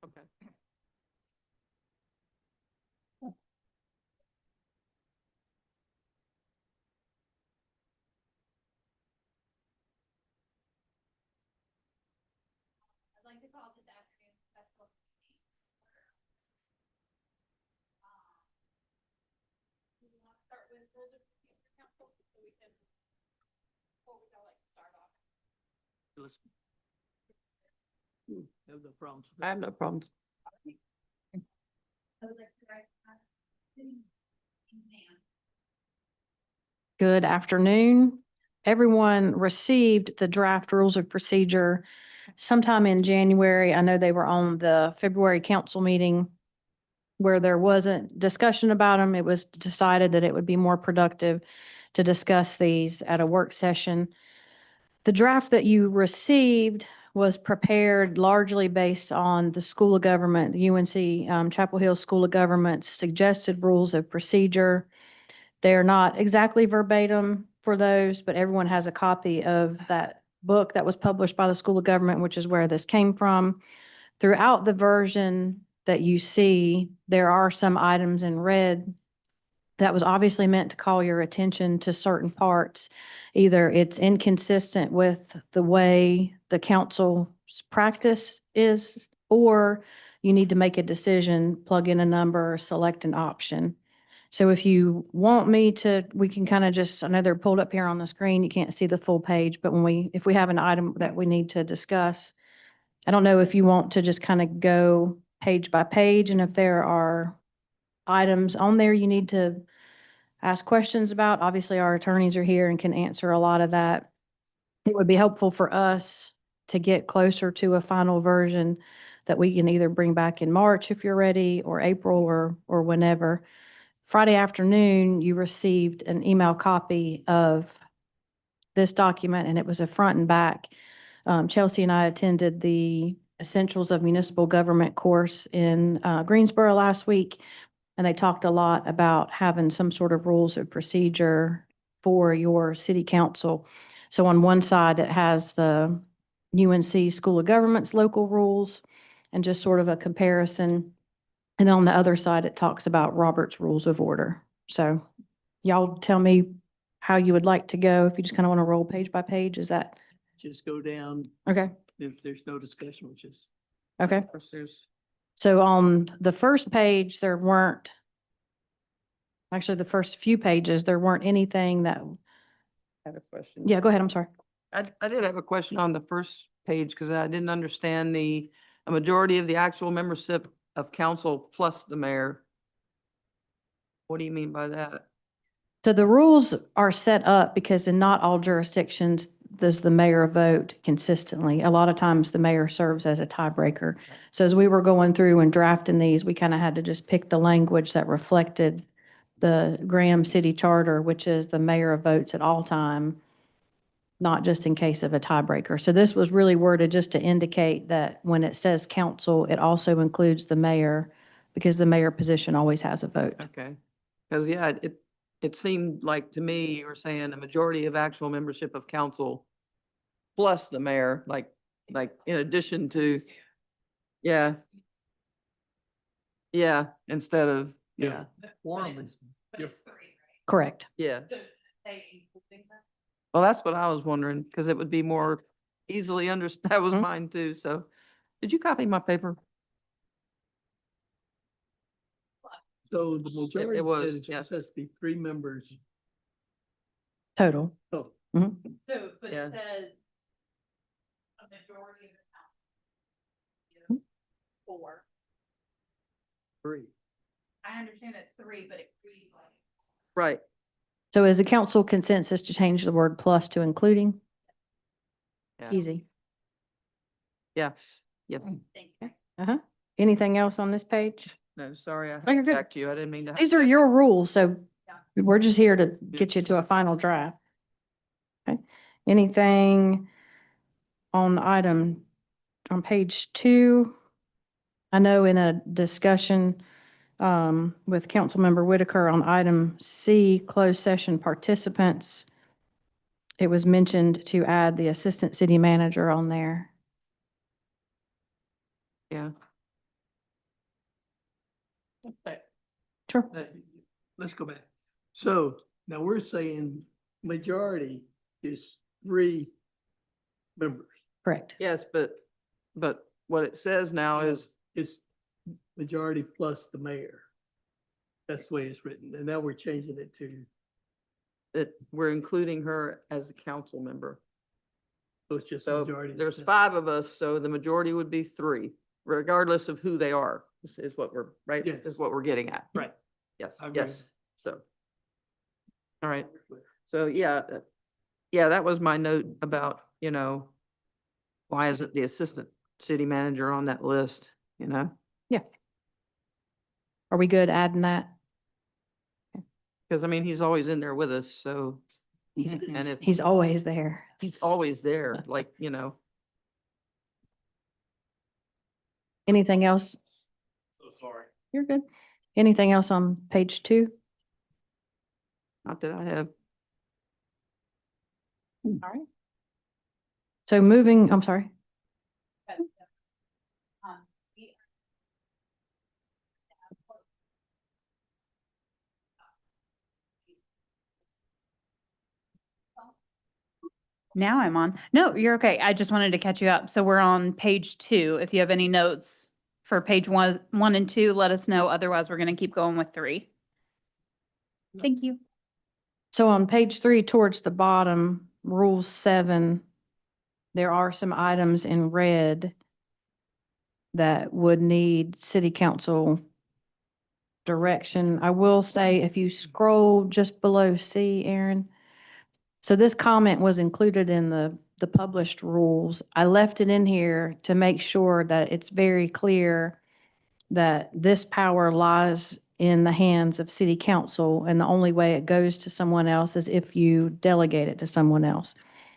Okay. I'd like to call this afternoon special meeting. We want to start with rules of procedure council so we can, before we go, like, start off. Have no problems. I have no problems. I would like to write, city man. Good afternoon. Everyone received the draft rules of procedure sometime in January. I know they were on the February council meeting where there wasn't discussion about them. It was decided that it would be more productive to discuss these at a work session. The draft that you received was prepared largely based on the School of Government, the UNC Chapel Hill School of Government's suggested rules of procedure. They're not exactly verbatim for those, but everyone has a copy of that book that was published by the School of Government, which is where this came from. Throughout the version that you see, there are some items in red that was obviously meant to call your attention to certain parts. Either it's inconsistent with the way the council's practice is, or you need to make a decision, plug in a number, or select an option. So if you want me to, we can kind of just, I know they're pulled up here on the screen. You can't see the full page, but if we have an item that we need to discuss, I don't know if you want to just kind of go page by page, and if there are items on there you need to ask questions about, obviously our attorneys are here and can answer a lot of that. It would be helpful for us to get closer to a final version that we can either bring back in March if you're ready, or April, or whenever. Friday afternoon, you received an email copy of this document, and it was a front and back. Chelsea and I attended the Essentials of Municipal Government course in Greensboro last week, and they talked a lot about having some sort of rules of procedure for your city council. So on one side, it has the UNC School of Government's local rules and just sort of a comparison. And then on the other side, it talks about Robert's Rules of Order. So y'all tell me how you would like to go. If you just kind of want to roll page by page, is that Just go down okay? if there's no discussion, which is. Okay. Of course, there's, So on the first page, there weren't, actually the first few pages, there weren't anything that, I have a question. yeah, go ahead. I'm sorry. I did have a question on the first page because I didn't understand a majority of the actual membership of council plus the mayor. What do you mean by that? So the rules are set up because in not all jurisdictions does the mayor vote consistently. A lot of times the mayor serves as a tiebreaker. So as we were going through and drafting these, we kind of had to just pick the language that reflected the Graham City Charter, which is the mayor votes at all time, not just in case of a tiebreaker. So this was really worded just to indicate that when it says council, it also includes the mayor, because the mayor position always has a vote. Okay. Because, yeah, it seemed like to me, you were saying a majority of actual membership of council plus the mayor, like in addition to, yeah. Yeah, instead of, yeah, Quorum is, But you're- it's three, right? Correct. yeah. So they including that? Well, that's what I was wondering, because it would be more easily understood. That was Mhm. mine too, so. Did you copy my paper? so the majority was, says it yeah. just has to be 3 members. Total. Oh, Mhm. So, but Yeah. it says a majority of the council. 4. 3. I understand it's 3, but it reads like. Right. So is the council consensus to change the word plus to including? Yeah. Easy. Yeah, yep. Thank you. Uh-huh. Anything else on this page? No, sorry, I Oh, you're good. back to you. I didn't mean to. These are your rules, so Yeah. we're just here to get you to a final draft. Okay. Anything on item, on page 2? I know in a discussion with Councilmember Whitaker on item C, closed session participants, it was mentioned to add the assistant city manager on there. Yeah. Sure. Let's go back. So now we're saying majority is 3 members. Correct. Yes, but what it says now is, It's majority plus the mayor. That's the way it's written. And now we're changing it to, that we're including her as a council member. so it's just So majority. there's 5 of us, so the majority would be 3, regardless of who they are, is what we're, right? Yes. Is what we're getting at. Right. Yes, I agree. yes, so. All right, so yeah, yeah, that was my note about, why isn't the assistant city manager on that list, Are we good adding that? Because I mean, he's always in there with us, so. He's- And if He's always there. he's always there, like, Anything else? So sorry. You're good. Anything else on page 2? not that I have. All right. So moving, I'm sorry. We Now I'm on. No, you're okay. I just wanted to catch you up. So we're on page 2. If you have any notes for page 1 and 2, let us know. Otherwise, we're going to keep going with 3. Thank you. So on page 3, towards the bottom, Rule 7, there are some items in red that would need city council direction. I will say, if you scroll just below C, Aaron, so this comment was included in the published rules. I left it in here to make sure that it's very clear that this power lies in the hands of city council, and the only way it goes to someone else is if you delegate it to someone else.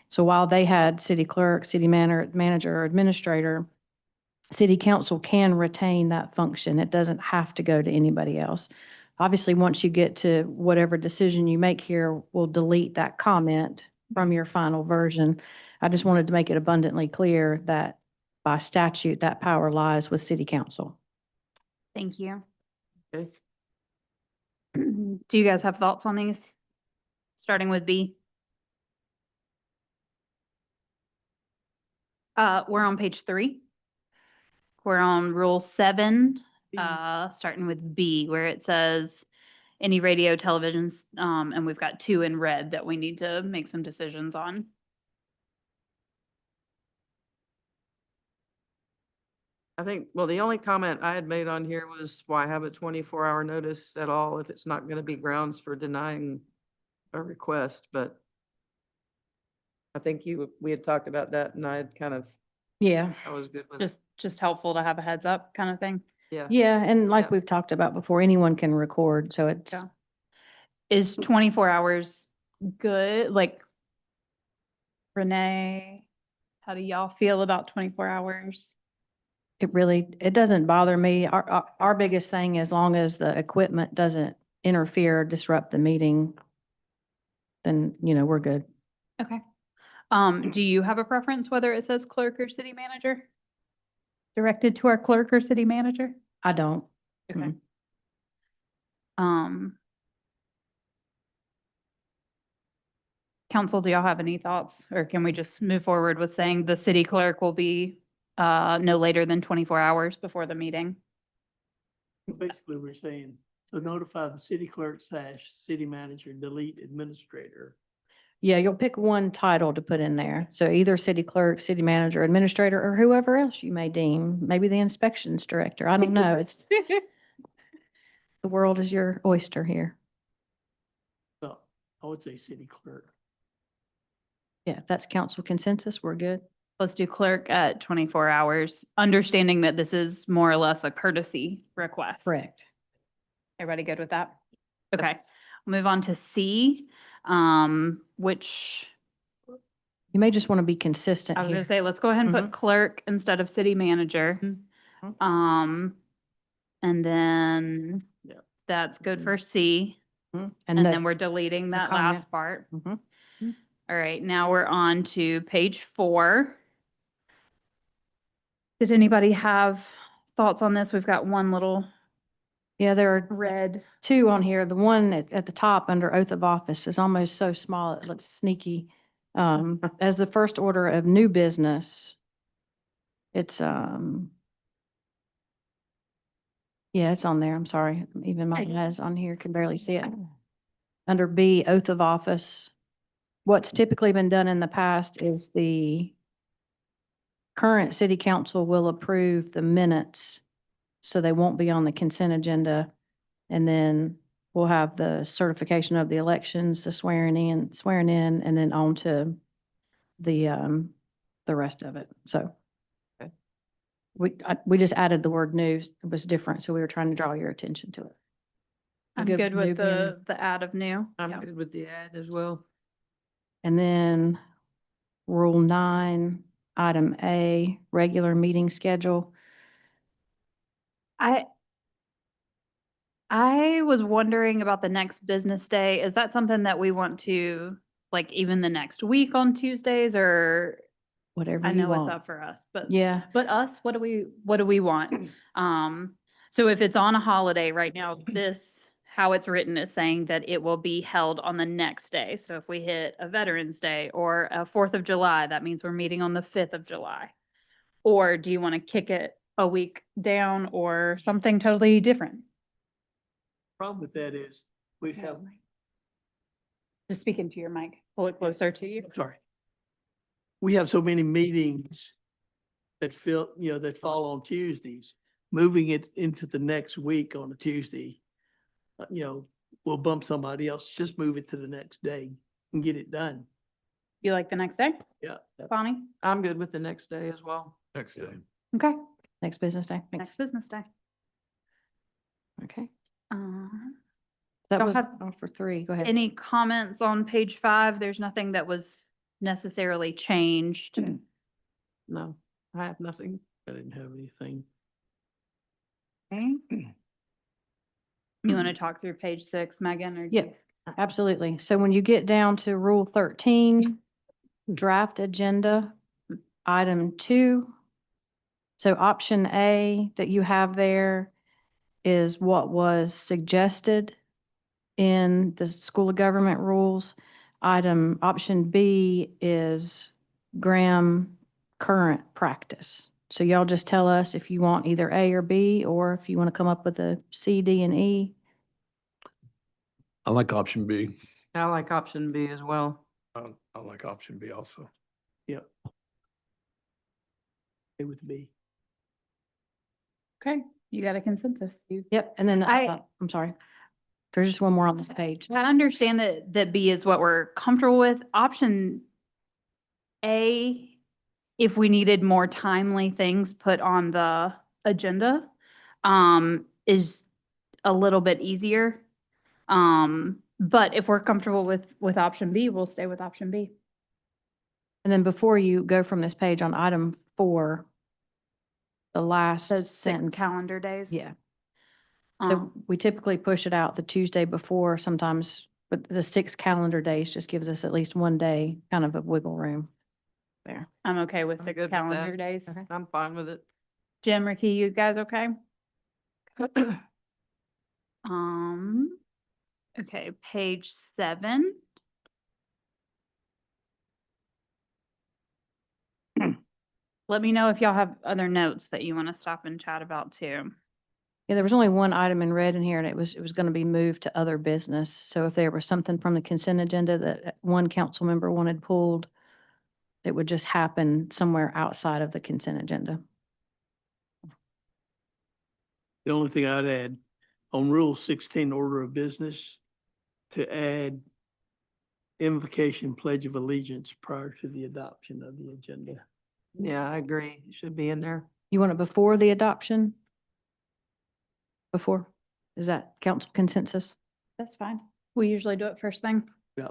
So while they had city clerk, city manager, or administrator, city council can retain that function. It doesn't have to go to anybody else. Obviously, once you get to whatever decision you make here, we'll delete that comment from your final version. I just wanted to make it abundantly clear that by statute, that power lies with city council. Thank you. Okay. Do you guys have thoughts on these? Starting with B. We're on page 3. We're on Rule 7, starting with B, where it says any radio, televisions, and we've got 2 in red that we need to make some decisions on. I think, well, the only comment I had made on here was why have a 24-hour notice at all if it's not going to be grounds for denying a request, but I think we had talked about that and I had Yeah. I was good with it. Just helpful to have a heads up kind of thing. Yeah. Yeah, and like Yeah. we've talked about before, anyone can record, so it's, Yeah. Is 24 hours good? Like, Renee, how do y'all feel about 24 hours? it doesn't bother me. Our biggest thing, as long as the equipment doesn't interfere, or disrupt the meeting, then, we're good. Okay. Do you have a preference whether it says clerk or city manager? Directed to our clerk or city manager? I don't. Okay. Mhm. Council, do y'all have any thoughts, or can we just move forward with saying the city clerk will be no later than 24 hours before the meeting? Basically, we're saying, so notify the city clerk / city manager, delete administrator. Yeah, you'll pick one title to put in there. So either city clerk, city manager, administrator, or whoever else you may deem, maybe the inspections director. I don't know. It's, the world is your oyster here. So I would say city clerk. Yeah, if that's council consensus, we're good. Let's do clerk at 24 hours, understanding that this is more or less a courtesy request. Correct. Everybody good with that? Okay, move on to C, which You may just want to be consistent I was gonna here. say, let's go ahead and Mhm. put clerk instead of city manager. Mhm. And then Yeah. that's good for C. And And no- then we're deleting that comment. last part. Mhm. All right, now we're on to page 4. Did anybody have thoughts on this? We've got one little Yeah, there are red. two on here. The one at the top under oath of office is almost so small, it looks sneaky. As the first order of new business, it's, yeah, it's on there. I'm sorry. Even my Hey. eyes on here can barely see it. Under B, oath of office. What's typically been done in the past is the current city council will approve the minutes, so they won't be on the consent agenda. And then we'll have the certification of the elections, the swearing in, and then on to the rest of it. So Okay. we just added the word new. It was different, so we were trying to draw your attention to it. You I'm good good with new with the add of new. I'm Yeah. good with the ad as well. And then Rule 9, Item A, regular meeting schedule. I was wondering about the next business day. Is that something that we want to, like, even the next week on Tuesdays, or Whatever I you know it's want. up for us, but Yeah, but us, what do we want? So if it's on a holiday right now, this, how it's written is saying that it will be held on the next day. So if we hit a Veterans Day or a 4th of July, that means we're meeting on the 5th of July. Or do you want to kick it a week down or something totally different? Problem with that is we have, Just speak into your mic, pull it closer to you. sorry. We have so many meetings that that fall on Tuesdays. Moving it into the next week on a Tuesday, we'll bump somebody else, just move it to the next day and get it done. You like the next day? Yeah. Bonnie? I'm good with the next day as well. Next day. Okay, next business day. next business day. Okay. Um, That Don't was have all for 3. Go ahead. Any comments on page 5? There's nothing that was necessarily changed. No, I have nothing. I didn't have anything. Okay. You want to talk through page 6, Megan, or? do Yeah. you- Absolutely. So when you get down to Rule 13, draft agenda, item 2. So option A that you have there is what was suggested in the School of Government rules. Option B is Graham current practice. So y'all just tell us if you want either A or B, or if you want to come up with a C, D, and E. I like option B. I like option B as well. I like option B also. Yep. It would be. Okay, you got a consensus. Yep, and then, I- I'm sorry. There's just one more on this page. I understand that B is what we're comfortable with. Option A, if we needed more timely things put on the agenda, is a little bit easier. But if we're comfortable with option B, we'll stay with option B. And then before you go from this page on item 4, the last Those 6 sentence. calendar days. Yeah. Um, So we typically push it out the Tuesday before sometimes, but the 6 calendar days just gives us at least one day kind of a wiggle room there. I'm okay with I'm the good with that. calendar days. I'm fine with it. Jim, Ricky, you guys okay? Okay, page 7. Let me know if y'all have other notes that you want to stop and chat about too. Yeah, there was only one item in red in here, and it was going to be moved to other business. So if there was something from the consent agenda that one council member wanted pulled, it would just happen somewhere outside of the consent agenda. The only thing I'd add on Rule 16, order of business, to add invocation, pledge of allegiance prior to the adoption of the agenda. Yeah, I agree. It should be in there. You want it before the adoption? Before? Is that council consensus? That's fine. We usually do it first thing. Yeah.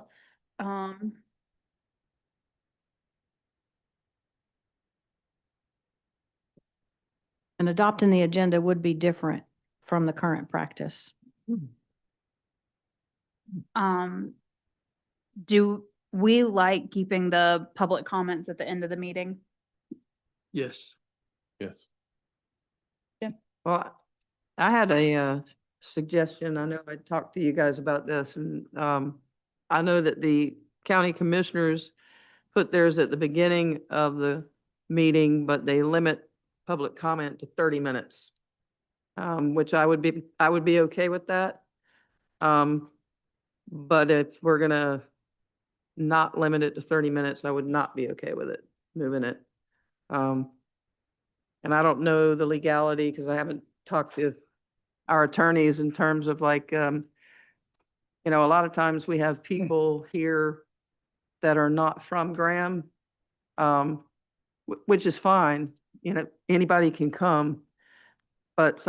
And adopting the agenda would be different from the current practice. Do we like keeping the public comments at the end of the meeting? Yes. Yes. Well, I had a suggestion. I know I talked to you guys about this and, I know that the county commissioners put theirs at the beginning of the meeting, but they limit public comment to 30 minutes. Which I would be okay with that. But if we're gonna not limit it to 30 minutes, I would not be okay with it, moving it. And I don't know the legality because I haven't talked to our attorneys in terms of like, a lot of times we have people here that are not from Graham, which is fine, anybody can come. But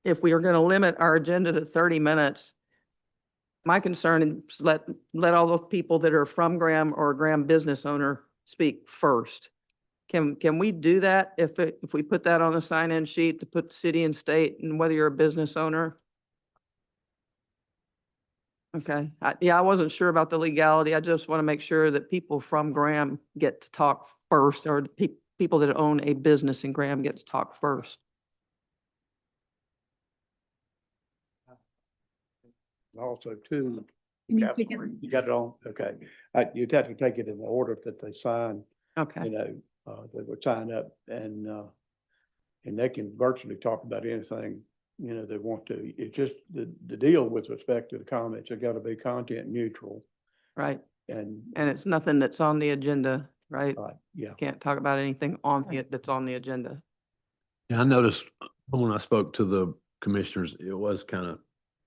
if we are going to limit our agenda to 30 minutes, my concern is let all those people that are from Graham or a Graham business owner speak first. Can we do that if we put that on the sign-in sheet to put city and state and whether you're a business owner? Okay, I wasn't sure about the legality. I just want to make sure that people from Graham get to talk first, or the people that own a business in Graham get to talk first. Also too, Can you got speak it- in- you got it on, okay. You'd have to take it in the order that they sign, Okay, they would sign up and they can virtually talk about anything, they want to. It's just the deal with respect to the comments, they've got to be content neutral right. and, And it's nothing that's on the agenda, right? yeah. Can't talk about anything that's on the agenda. Yeah, I noticed when I spoke to the commissioners, it was kind of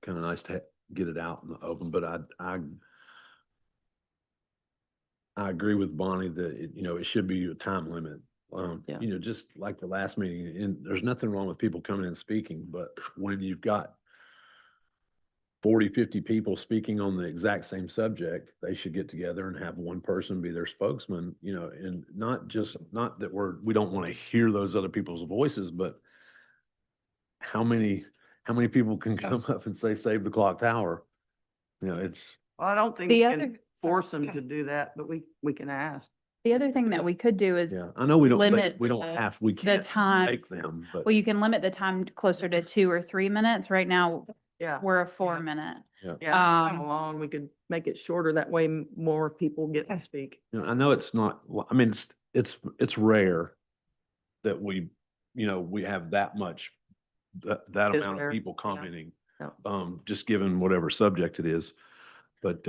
nice to get it out in the open, but I agree with Bonnie that, it should be a time limit. Yeah. Just like the last meeting, and there's nothing wrong with people coming and speaking, but when you've got 40, 50 people speaking on the exact same subject, they should get together and have one person be their spokesman, and not that we don't want to hear those other people's voices, but how many people can come up and say, save the clock tower? It's, Well, I don't think The we other- can force them to do that, but we can ask. The other thing that we could do is, yeah, I know we don't, Limit we don't we the can't time, make them, but well, you can limit the time closer to 2 or 3 minutes. Right now, Yeah. we're a 4-minute. Yeah, how long we could make it shorter, that way more people get to speak. I know it's not, I mean, it's rare that we have that much, that Is amount there? of people Yeah. commenting, Yeah. just given whatever subject it is. But,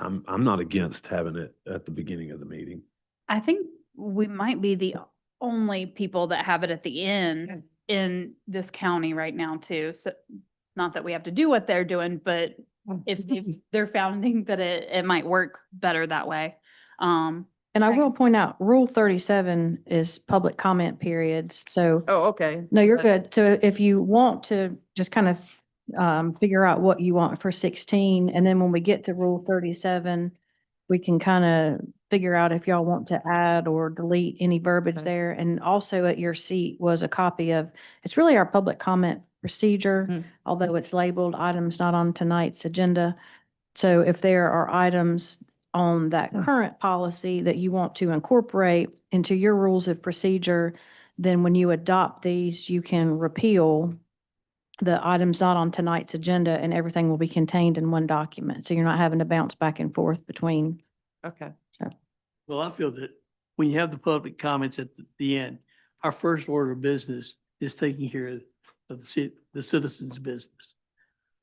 I'm not against having it at the beginning of the meeting. I think we might be the only people that have it at the end in this county right now too. So not that we have to do what they're doing, but if they're founding that it might work better that way. And I Okay. will point out, Rule 37 is public comment periods. So, Oh, okay. no, you're But- good. So if you want to just kind of figure out what you want for 16, and then when we get to Rule 37, we can kind of figure out if y'all want to add or delete any verbiage Okay. there. And also at your seat was a copy of, it's really our public comment procedure, Hmm. although it's labeled items not on tonight's agenda. So if there are items on that current policy that you want to incorporate into your rules of procedure, then when you adopt these, you can repeal the items not on tonight's agenda, and everything will be contained in one document. So you're not having to bounce back and forth between. Okay. Well, I feel that when you have the public comments at the end, our first order of business is taking care of the citizens' business.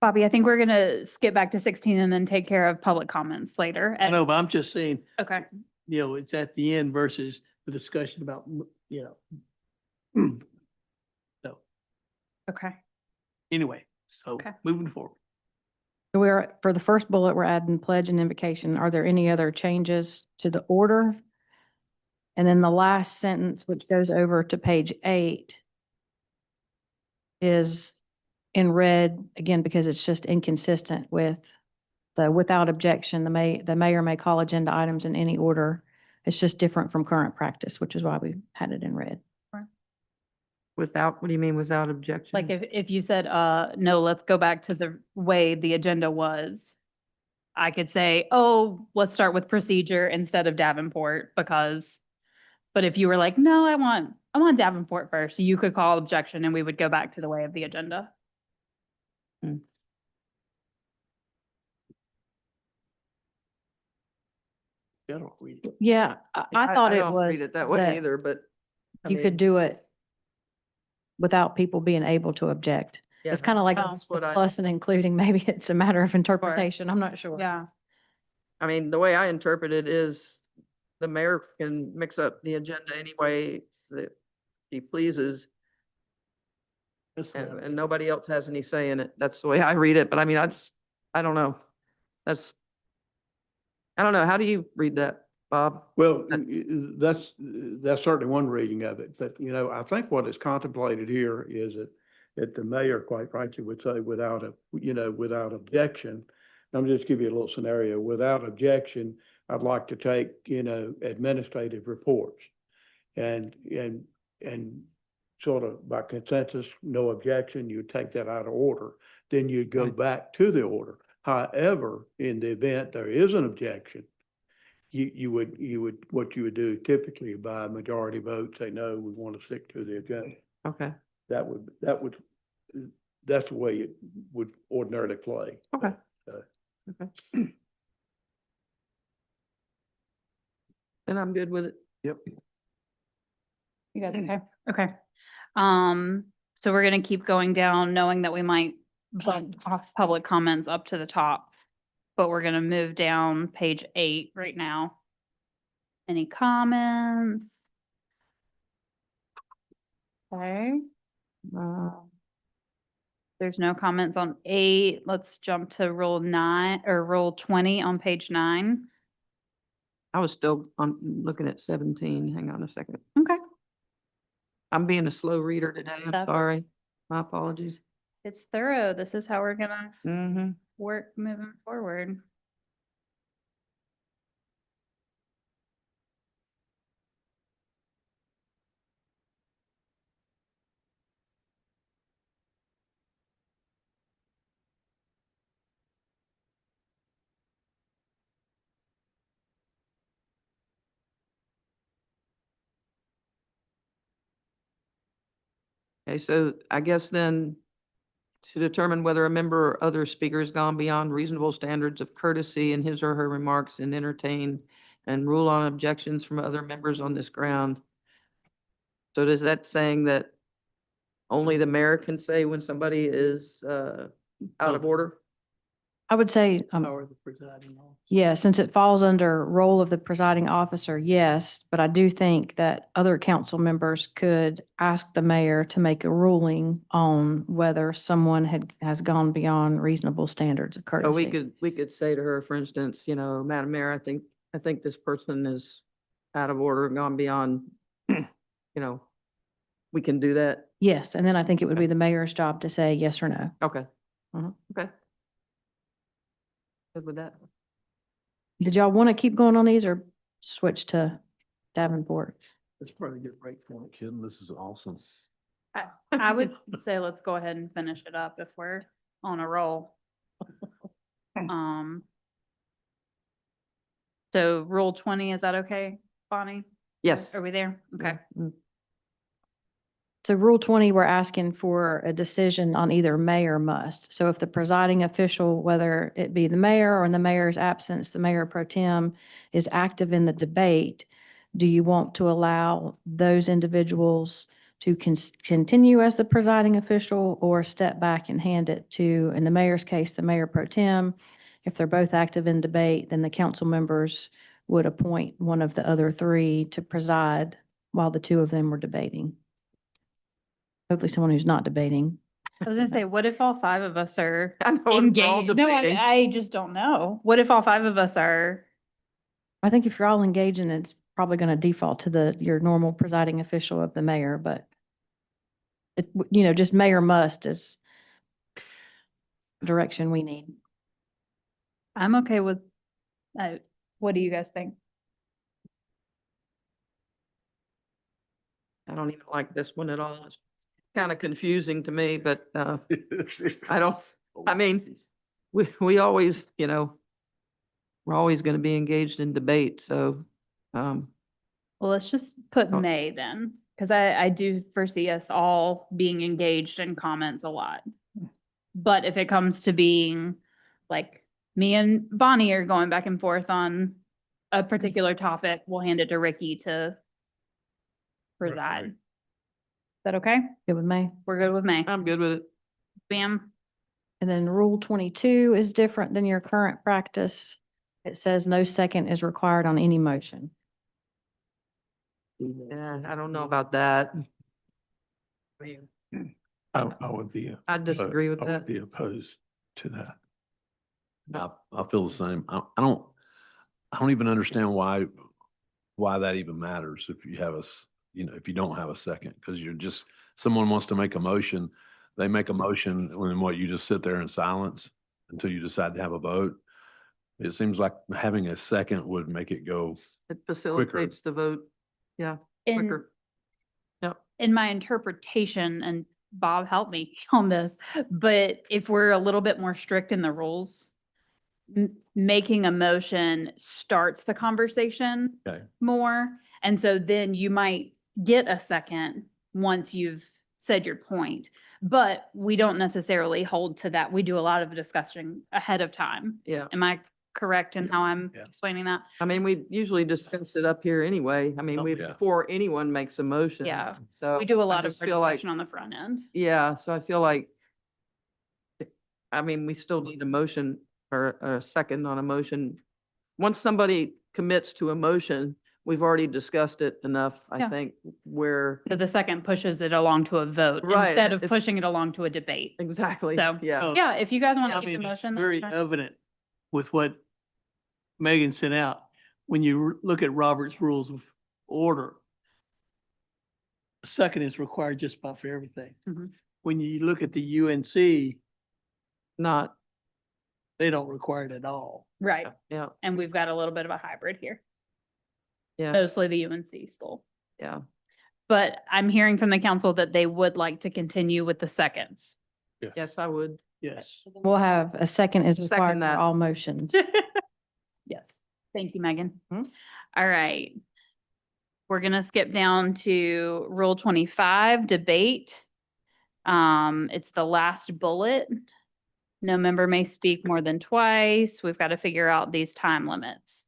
Bobby, I think we're gonna skip back to 16 and then take care of public comments later. I know, but I'm just saying, Okay. it's at the end versus the discussion about, So, Okay. anyway, so Okay. moving forward. So for the first bullet, we're adding pledge and invocation. Are there any other changes to the order? And then the last sentence, which goes over to page 8, is in red, again, because it's just inconsistent with the without objection, the mayor may call agenda items in any order. It's just different from current practice, which is why we had it in red. What do you mean without objection? Like if you said, no, let's go back to the way the agenda was, I could say, oh, let's start with procedure instead of Davenport because, but if you were like, no, I want Davenport first, you could call objection and we would go back to the way of the agenda. I don't read it. Yeah, I thought it don't read was it that way that either, but. I you could mean, do it without people being able to object. yeah, It's kind of like that's a what I- plus and including, maybe it's a matter of interpretation. I'm not sure. Yeah. I mean, the way I interpret it is the mayor can mix up the agenda any way that he pleases That's what I- and nobody else has any say in it. That's the way I read it. But I mean, I don't know. I don't know. How do you read that, Bob? Well, That- that's certainly one reading of it, but you know, I think what is contemplated here is that the mayor, quite frankly, would say without without objection. I'm just give you a little scenario. Without objection, I'd like to take, administrative reports. And sort of by consensus, no objection, you take that out of order. Then you'd go Right. back to the order. However, in the event there is an objection, what you would do typically by majority vote, say, no, we want to stick to the agenda. Okay. That's the way it would ordinarily play. Okay. Okay. Then I'm good with it. Yep. You guys okay? Okay. So we're gonna keep going down, knowing that we might bump off public comments up to the top. But we're gonna move down page 8 right now. Any comments? Okay. There's no comments on 8. Let's jump to rule 9 or rule 20 on page 9. I was still looking at 17. Hang on a second. Okay. I'm being a slow reader today. I'm That's- sorry. My apologies. It's thorough. This is how we're gonna Mm-hmm. work moving forward. Okay, so I guess then to determine whether a member or other speaker has gone beyond reasonable standards of courtesy in his or her remarks and entertain and rule on objections from other members on this ground. So does that saying that only the mayor can say when somebody is out of order? I would say, Power of the presiding officer. yeah, since it falls under role of the presiding officer, yes, but I do think that other council members could ask the mayor to make a ruling on whether someone has gone beyond reasonable standards of So courtesy. we could say to her, for instance, Madam Mayor, I think this person is out of order, gone beyond, we can do that. Yes, and then I think it would be the mayor's job to say yes or no. Okay. Okay. Good with that. Did y'all want to keep going on these or switch to Davenport? That's probably a good break point. Kidding, this is awesome. I would say let's go ahead and finish it up if we're on a roll. So rule 20, is that okay, Bonnie? Yes. Are we there? Okay. Mm. So Rule 20, we're asking for a decision on either may or must. So if the presiding official, whether it be the mayor or in the mayor's absence, the mayor pro tem is active in the debate, do you want to allow those individuals to continue as the presiding official or step back and hand it to, in the mayor's case, the mayor pro tem? If they're both active in debate, then the council members would appoint one of the other three to preside while the two of them were debating. Hopefully someone who's not debating. I was gonna say, what if all 5 of us are I know, we're all engaged? No, debating. I just don't know. What if all 5 of us are? I think if you're all engaging, it's probably going to default to your normal presiding official of the mayor, but just mayor must is direction we need. I'm okay with, what do you guys think? I don't even like this one at all. It's kind of confusing to me, but I don't, I mean, we always, we're always going to be engaged in debate. So, Well, let's just put Oh. May then, because I do foresee us all being engaged in comments a lot. But if it comes to being like me and Bonnie are going back and forth on a particular topic, we'll hand it to Ricky for Right, that. right. Is that okay? Good with me. We're good with May. I'm good with it. Bam. And then Rule 22 is different than your current practice. It says no second is required on any motion. Yeah, I don't know about that. I mean, I would be. I disagree with I would that. be opposed to that. I feel the same. I don't even understand why that even matters if you have if you don't have a second, because you're just, someone wants to make a motion, they make a motion, and then what, you just sit there in silence until you decide to have a vote. It seems like having a second would make it go, It facilitates the vote. Yeah, In, quicker. Yep. in my interpretation, and Bob help me on this, but if we're a little bit more strict in the rules, making a motion starts the conversation Okay. more. And so then you might get a second once you've said your point, but we don't necessarily hold to that. We do a lot of discussion ahead of time. Yeah. Am I correct in how I'm Yeah. explaining that? I mean, we usually discuss it up here anyway. I mean, Oh, we, yeah. before anyone makes a motion. Yeah. So. We do a I lot of just feel like, discussion on the front end. yeah, so I feel like, I mean, we still need a motion or a second on a motion. Once somebody commits to a motion, we've already discussed it enough, I Yeah. think, where, So the second pushes it along to a vote Right, instead of if- pushing it along to a debate. exactly, So- yeah. Oh, Yeah, if you guys want I to make a mean, it's motion. that's very fine. evident with what Megan sent out. When you look at Robert's Rules of Order, a second is required just about for everything. Mhm. When you look at the UNC, Not, they don't require it at all. Right. yeah, And we've got a little bit of a hybrid here, yeah, mostly the UNC school. yeah. But I'm hearing from the council that they would like to continue with the seconds. Yes, I would. Yes. We'll have a second is Second required for that. all motions. Yes. Thank you, Megan. Hmm. All right. We're gonna skip down to Rule 25, debate. It's the last bullet. No member may speak more than twice. We've got to figure out these time limits.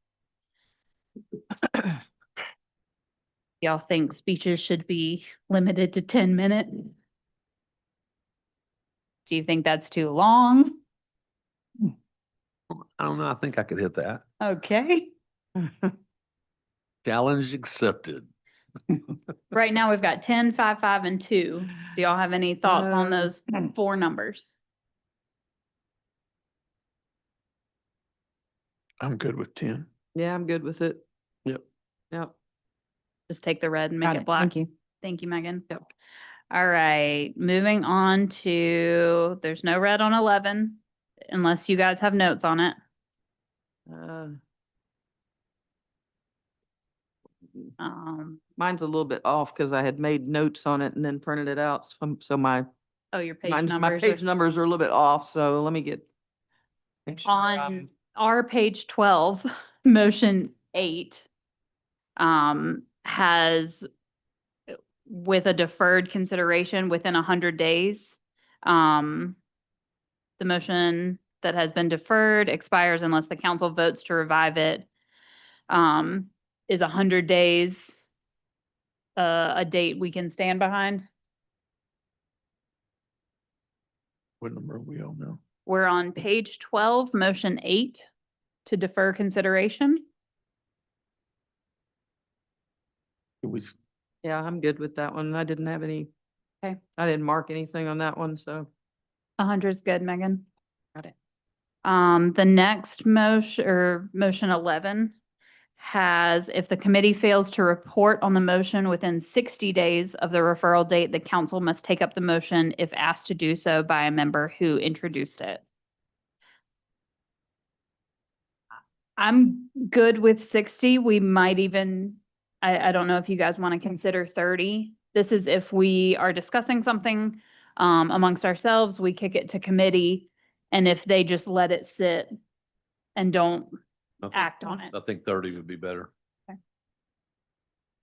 Y'all think speeches should be limited to 10 minutes? Do you think that's too long? I don't know, I think I could hit that. Okay. Challenge accepted. Right now, we've got 10, 5, 5, and 2. Do y'all have any thoughts on those 4 numbers? I'm good with 10. Yeah, I'm good with it. Yep. Yep. Just take the red and make Got it it. black. Thank you. Thank you, Megan. Yep. All right, moving on to, there's no red on 11 unless you guys have notes on it. Uh, Um, Mine's a little bit off because I had made notes on it and then printed it out. So my, oh, your page my numbers page are numbers are a little bit off, so let me make sure on I'm- our page 12, motion 8, has with a deferred consideration within 100 days. The motion that has been deferred expires unless the council votes to revive it. Is 100 days a date we can stand behind? What number are we on now? We're on page 12, motion 8, to defer consideration. It was, Yeah, I'm good with that one. I didn't have any. Okay. I didn't mark anything on that one, so. 100's good, Megan. Got it. The next motion, or motion 11, has, if the committee fails to report on the motion within 60 days of the referral date, the council must take up the motion if asked to do so by a member who introduced it. I'm good with 60. We might even, I don't know if you guys want to consider 30. This is if we are discussing something amongst ourselves, we kick it to committee, and if they just let it sit and don't I think- act on it. I think 30 would be better.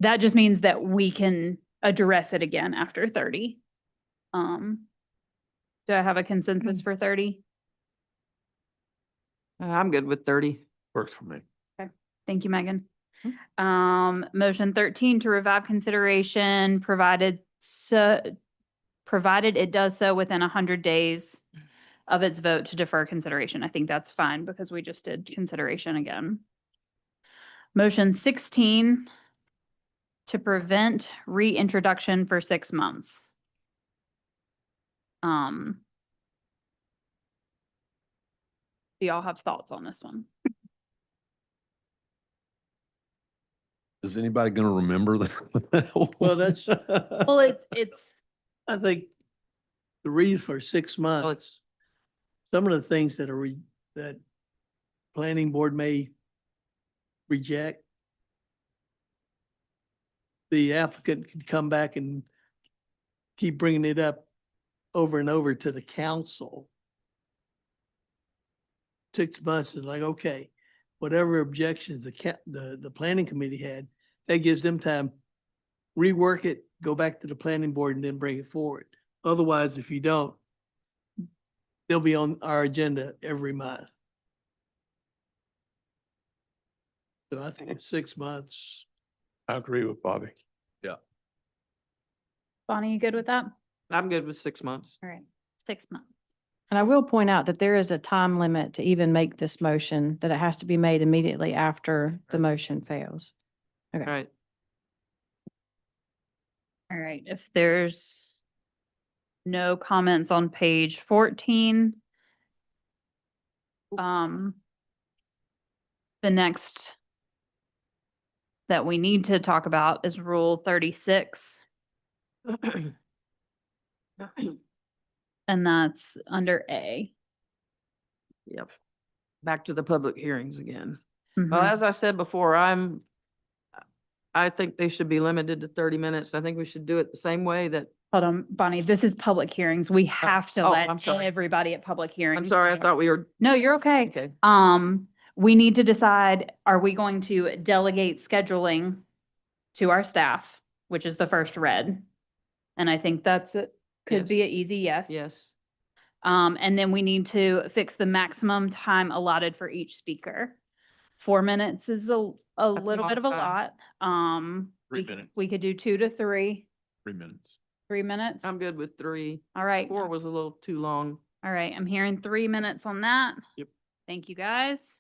That just means that we can address it again after 30. Do I have a consensus for 30? I'm good with 30. Works for me. Thank you, Megan. Motion 13 to revive consideration provided it does so within 100 days of its vote to defer consideration. I think that's fine because we just did consideration again. Motion 16 to prevent reintroduction for 6 months. Do y'all have thoughts on this one? Is anybody gonna remember that? Well, that's- Well, it's, I think the reason for 6 months, some of the things that that planning board may reject, the applicant can come back and keep bringing it up over and over to the council. 6 months is like, okay, whatever objections the planning committee had, that gives them time, rework it, go back to the planning board and then bring it forward. Otherwise, if you don't, they'll be on our agenda every month. So I think it's 6 months. I agree with Bobby. Bonnie, you good with that? I'm good with 6 months. All right, 6 months. And I will point out that there is a time limit to even make this motion, that it has to be made immediately after the motion fails. All right. All right, if there's no comments on page 14, the next that we need to talk about is Rule 36, and that's under A. Yep. Back to the public hearings again. Well, Mhm. as I said before, I think they should be limited to 30 minutes. I think we should do it the same way that, Hold on, Bonnie, this is public hearings. We have to oh, let I'm sorry. everybody at public hearings. I'm sorry, I thought we were, No, you're okay. okay. We need to decide, are we going to delegate scheduling to our staff, which is the first red? And I think that's it, could be an easy yes. Yes. And then we need to fix the maximum time allotted for each speaker. 4 minutes is a That's a little bit of a long time. lot. 3 we- minutes. We could do 2 to 3, 3 minutes. 3 minutes. I'm good with 3. All right. 4 was a little too long. All right, I'm hearing 3 minutes on that. Yep. Thank you, guys.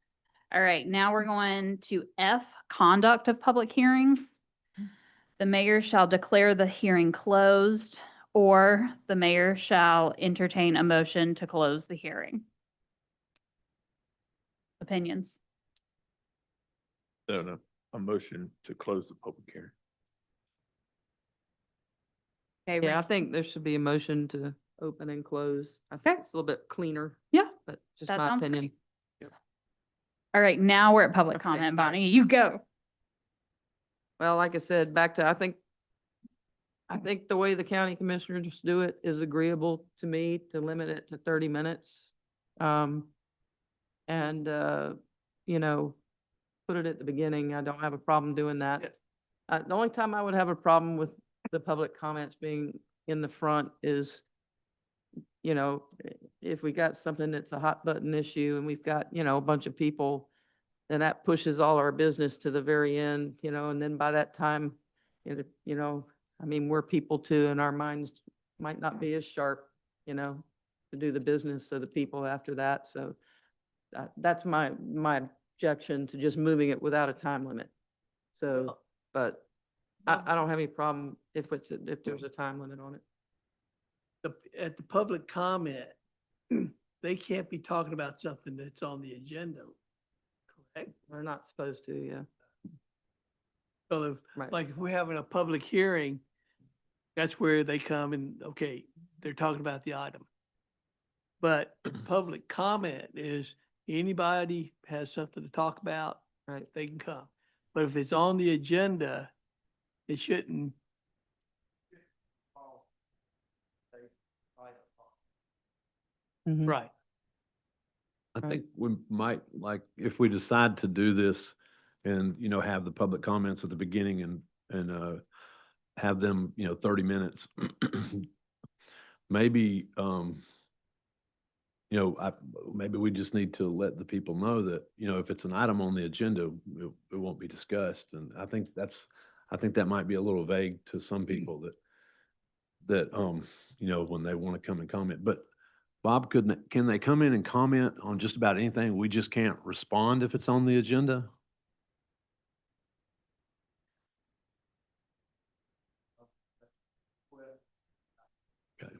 All right, now we're going to F, conduct of public hearings. The mayor shall declare the hearing closed, or the mayor shall entertain a motion to close the hearing. Opinions? No, a motion to close the public hearing. Okay, Yeah, I Rick. think there should be a motion to open and close. I think it's a little bit cleaner. Yeah, But just that my sounds opinion. All right, now we're at public Okay, comment, all right. Bonnie, you go. Well, like I said, back to, I think the way the county commissioners do it is agreeable to me to limit it to 30 minutes. You know, put it at the beginning. I don't have a problem doing that. The only time I would have a problem with the public comments being in the front is, you know, if we got something that's a hot button issue and we've got, you know, a bunch of people, then that pushes all our business to the very end, you know, and then by that time, you know, I mean, we're people too, and our minds might not be as sharp, you know, to do the business of the people after that. So that's my objection to just moving it without a time limit. So, but I don't have any problem if there's a time limit on it. At the public comment, they can't be talking about something that's on the agenda. Correct? We're not supposed to, yeah. So if, Right. like, if we're having a public hearing, that's where they come and, okay, they're talking about the item. But public comment is anybody has something to talk about, Right. they can come. But if it's on the agenda, it shouldn't. Mhm. Right. I Right. think we might, like, if we decide to do this and, you know, have the public comments at the beginning and have them, you know, 30 minutes. Maybe, you know, maybe we just need to let the people know that, you know, if it's an item on the agenda, it won't be discussed. And I think that might be a little vague to some people that, you know, when they want to come and comment. But Bob, can they come in and comment on just about anything? We just can't respond if it's on the agenda? Okay.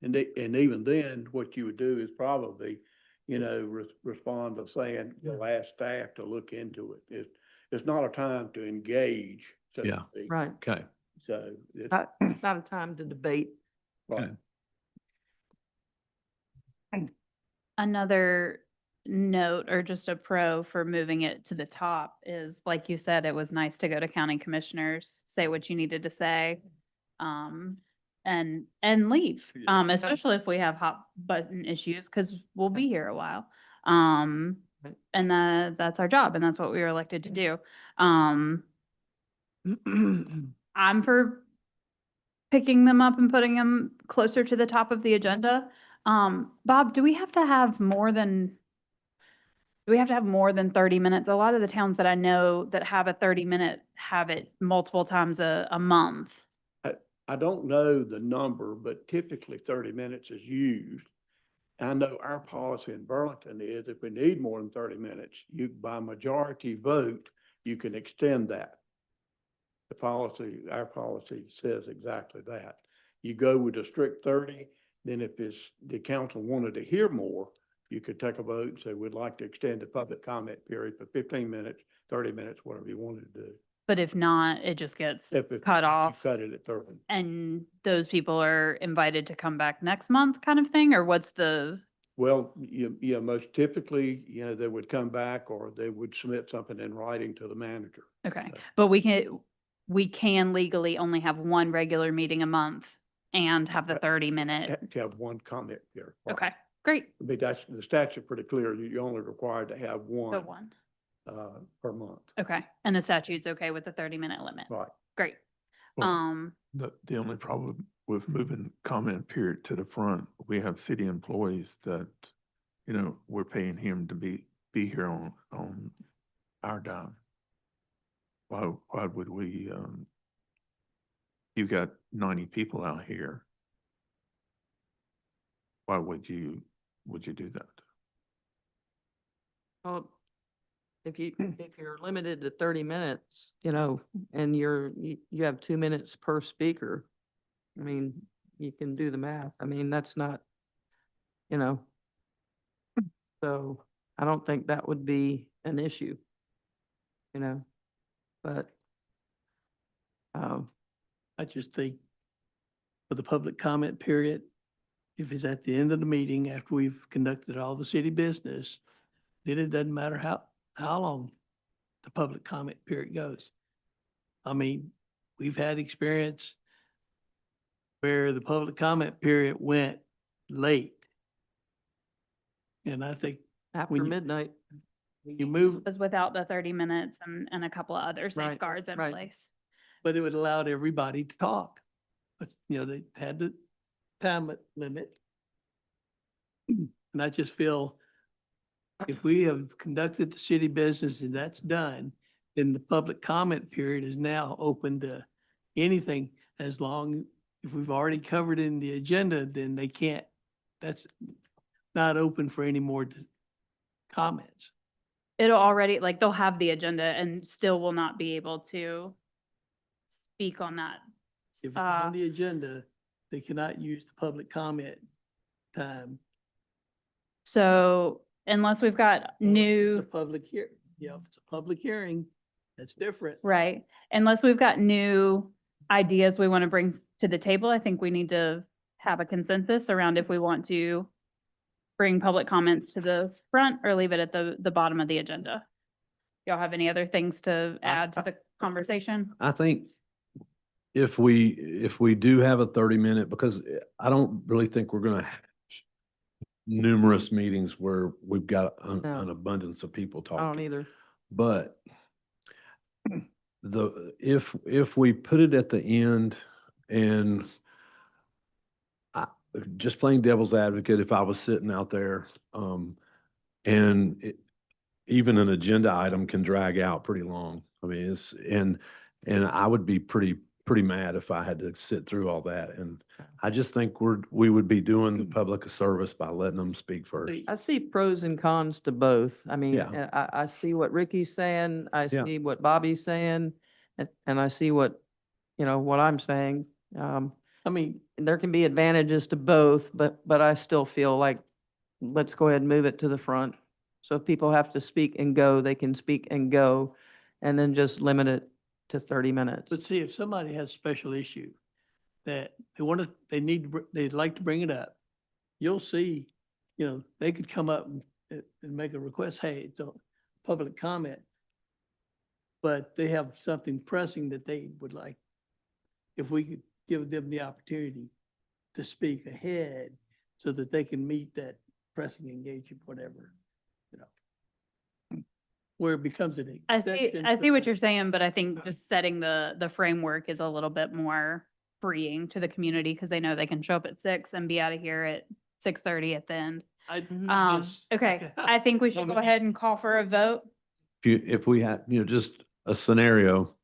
And even then, what you would do is probably, you know, respond to saying, you'll ask staff to look into it. It's not a time to engage, so to Yeah. speak. Right. Okay. So, it's, Not a time to debate. right. Another note or just a pro for moving it to the top is, like you said, it was nice to go to county commissioners, say what you needed to say. And leave, especially if we have hot button issues, because we'll be here a while. Right. And that's our job, and that's what we were elected to do. I'm for picking them up and putting them closer to the top of the agenda. Bob, do we have to have more than 30 minutes? A lot of the towns that I know that have a 30-minute have it multiple times a month. I don't know the number, but typically 30 minutes is used. I know our policy in Burlington is if we need more than 30 minutes, you, by majority vote, you can extend that. Our policy says exactly that. You go with a strict 30, then if the council wanted to hear more, you could take a vote and say, we'd like to extend the public comment period for 15 minutes, 30 minutes, whatever you wanted to do. But if not, it just gets If it- cut you off. Cut it at 30. And those people are invited to come back next month kind of thing, or what's the, Well, yeah, most typically, you know, they would come back or they would submit something in writing to the manager. okay, but we can legally only have one regular meeting a month and have the 30-minute. To have one comment period. Right. Okay, great. I mean, that's, the statute's pretty clear. You're only required to have The one, one. per month. Okay, and the statute's okay with the 30-minute limit. Right. Great. Well, The only problem with moving comment period to the front, we have city employees that, you know, we're paying him to be here on our dime. Why would we, you got 90 people out here. Why would you do that? Well, if you're limited to 30 minutes, you know, and you have 2 minutes per speaker, I mean, you can do the math. I mean, that's not, you know. So I don't think that would be an issue, you know, but, I just think for the public comment period, if it's at the end of the meeting after we've conducted all the city business, then it doesn't matter how long the public comment period goes. I mean, we've had experience where the public comment period went late. And I think after When you- midnight. when you move, Was without the 30 minutes and a couple of other safeguards in right. place. but it would allow everybody to talk. But, you know, they had the time limit. And I just feel if we have conducted the city business and that's done, then the public comment period is now open to anything as long, if we've already covered in the agenda, then they can't, that's not open for any more comments. It'll already, like, they'll have the agenda and still will not be able to speak on that. If it's on the agenda, they cannot use the public comment time. So unless we've got The new, public hear, if it's a public hearing, that's different. right, unless we've got new ideas we want to bring to the table, I think we need to have a consensus around if we want to bring public comments to the front or leave it at the bottom of the agenda. Y'all have any other things to add to the conversation? I think if we do have a 30-minute, because I don't really think we're gonna have numerous meetings where we've got No. an abundance of people I don't talking. either. But if we put it at the end and just playing devil's advocate, if I was sitting out there, and even an agenda item can drag out pretty long. I mean, and I would be pretty mad if I had to sit through all that. And I just think we would be doing the public a service by letting them speak first. I see pros and cons to both. I mean, Yeah. I see what Ricky's saying, I Yeah. see what Bobby's saying, and I see what, what I'm saying. I mean, There can be advantages to both, but I still feel like, let's go ahead and move it to the front. So if people have to speak and go, they can speak and go, and then just limit it to 30 minutes. but see, if somebody has a special issue that they'd like to bring it up, you'll see, they could come up and make a request, hey, it's a public comment. But they have something pressing that they would like, if we could give them the opportunity to speak ahead so that they can meet that pressing engagement, whatever, where it becomes an I see, exception. I see what you're saying, but I think just setting the framework is a little bit more freeing to the community because they know they can show up at 6 and be out of here at 6:30 at the end. Okay, I think we should go ahead and call for a vote. If we had, just a scenario,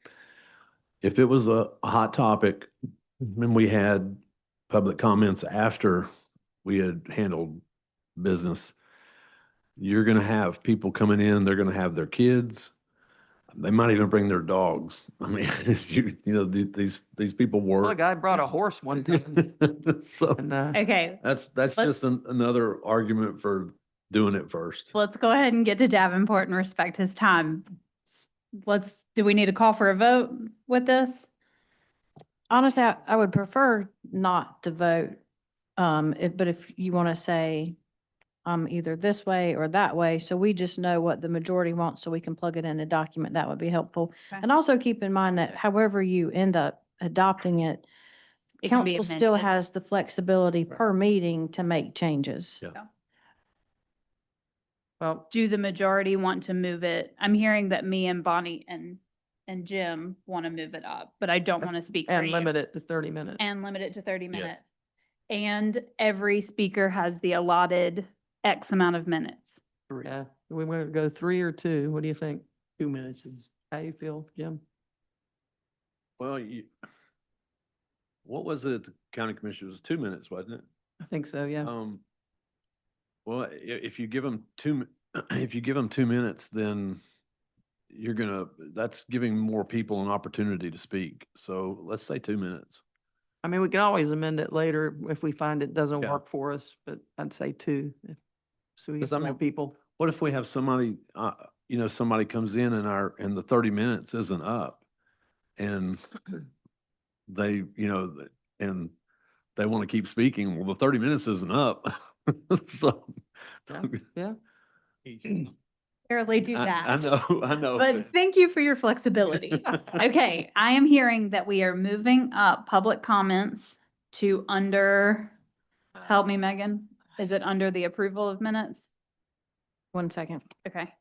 if it was a hot topic and we had public comments after we had handled business, you're gonna have people coming in, they're gonna have their kids. They might even bring their dogs. I mean, these people Well, a work. guy brought a horse one time, So and, Okay, that's Let's- just another argument for doing it first. let's go ahead and get to Davenport and respect his time. Do we need to call for a vote with this? Honestly, I would prefer not to vote. But if you want to say, either this way or that way, so we just know what the majority wants, so we can plug it in a document, that would be helpful. Okay. And also keep in mind that however you end up adopting it, It can be council still amended. has the flexibility per meeting to make changes. Yeah. well, Do the majority want to move it? I'm hearing that me and Bonnie and Jim want to move it up, but I don't want to speak for and you. limit it to 30 minutes. And limit it to 30 Yes. minutes. And every speaker has the allotted X amount of minutes. Yeah, we want to go 3 or 2. What do you think? 2 minutes is, How you feel, Jim? Well, what was it? The county commission was 2 minutes, wasn't it? I think so, yeah. Well, if you give them if you give them 2 minutes, then that's giving more people an opportunity to speak. So let's say 2 minutes. I mean, we can always amend it later if we find it doesn't Yeah. work for us, but I'd say 2. So we 'Cause get I more mean, people. What if we have somebody, somebody comes in and the 30 minutes isn't up and they, and they want to keep speaking, well, the 30 minutes isn't up. So. Yeah. Rarely do I that. I know. But thank you for your flexibility. Okay, I am hearing that we are moving up public comments to help me, Megan. Is it under the approval of minutes? 1 second. Okay.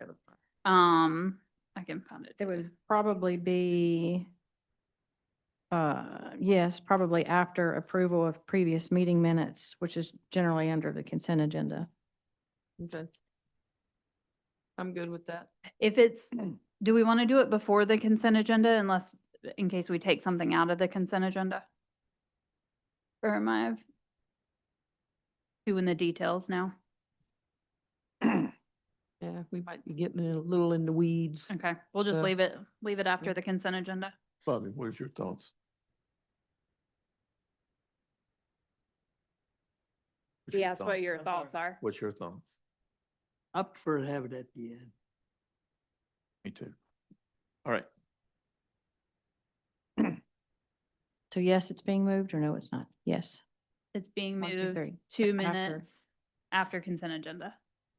I can find it. It would probably be, yes, probably after approval of previous meeting minutes, which is generally under the consent agenda. Okay. I'm good with that. If it's, do we want to do it before the consent agenda in case we take something out of the consent agenda? Or am I doing the details now? Yeah, we might be getting a little in the weeds. Okay, we'll just So- leave it after the consent agenda. Bobby, what is your thoughts? What's your Yes, what thoughts? your thoughts are. What's your thoughts? I prefer to have it at the end. Me too. All right. So yes, it's being moved, or no, it's not? Yes. It's being 1, 2, moved 3. 2 After. minutes after consent agenda.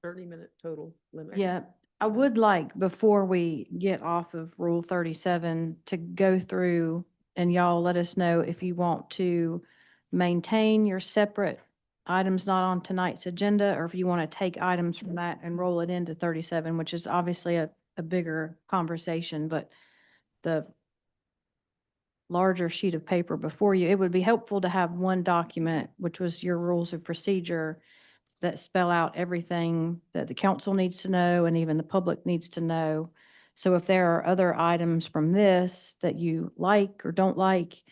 30-minute total limit. Yeah, I would like, before we get off of Rule 37, to go through and y'all let us know if you want to maintain your separate items not on tonight's agenda, or if you want to take items from that and roll it into 37, which is obviously a bigger conversation, but the larger sheet of paper before you. It would be helpful to have one document, which was your rules of procedure, that spell out everything that the council needs to know and even the public needs to know. So if there are other items from this that you like or don't like,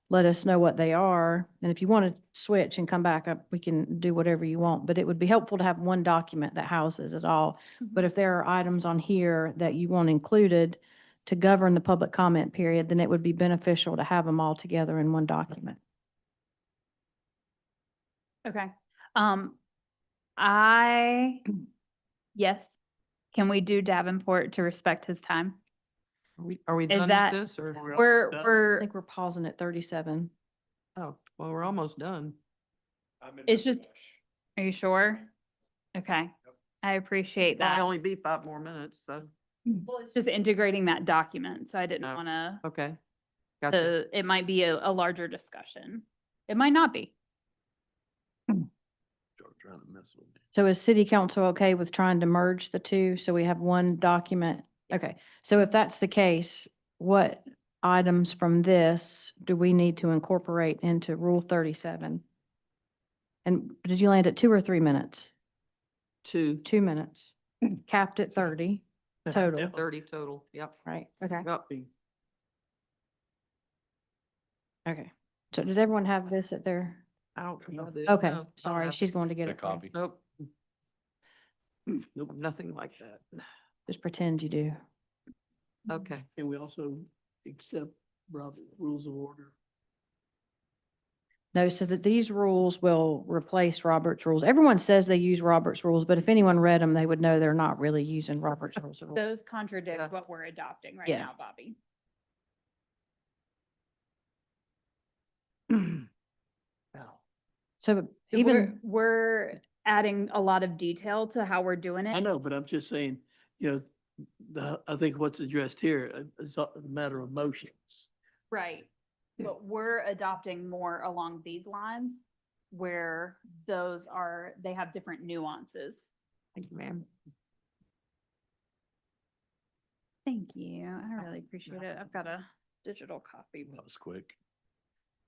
let us know what they are. And if you want to switch and come back up, we can do whatever you want. But it would be helpful to have one document that houses it all. But if there are items on here that you want included to govern the public comment period, then it would be beneficial to have them all together in one document. Okay. Yes, can we do Davenport to respect his time? Are we Is done that- with this or? I We're, think we're pausing at 37. Oh, well, we're almost done. it's just, are you sure? Okay, I appreciate Might that. only be 5 more minutes, so, Well, it's just integrating that document, so I didn't Oh. wanna, okay. Gotcha. it might be a larger discussion. It might not be. Trying to mess with me. So is city council okay with trying to merge the two so we have one document? Okay, so if that's the case, what items from this do we need to incorporate into Rule 37? And did you land at 2 or 3 minutes? 2, 2 minutes, capped at 30 total, 30 total, yep. right? Okay, Yep. okay. So does everyone have this at their, I don't know. okay, No, I don't sorry, have- she's going to get Get a it. for you. copy. Nope. Nope, nothing like that. Just pretend you do. Okay. And we also accept Robert rules of order. No, so that these rules will replace Robert's rules. Everyone says they use Robert's rules, but if anyone read them, they would know they're not really using Robert's rules. of order. Those contradict Yeah. what we're adopting right Yeah. now, Bobby. So So even, we're adding a lot of detail to how we're doing it. I know, but I'm just saying, I think what's addressed here is a matter of motions. Right. But we're adopting more along these lines where those are, they have different nuances. Thank you, ma'am. Thank you. I really appreciate it. I've got a digital copy. That was quick.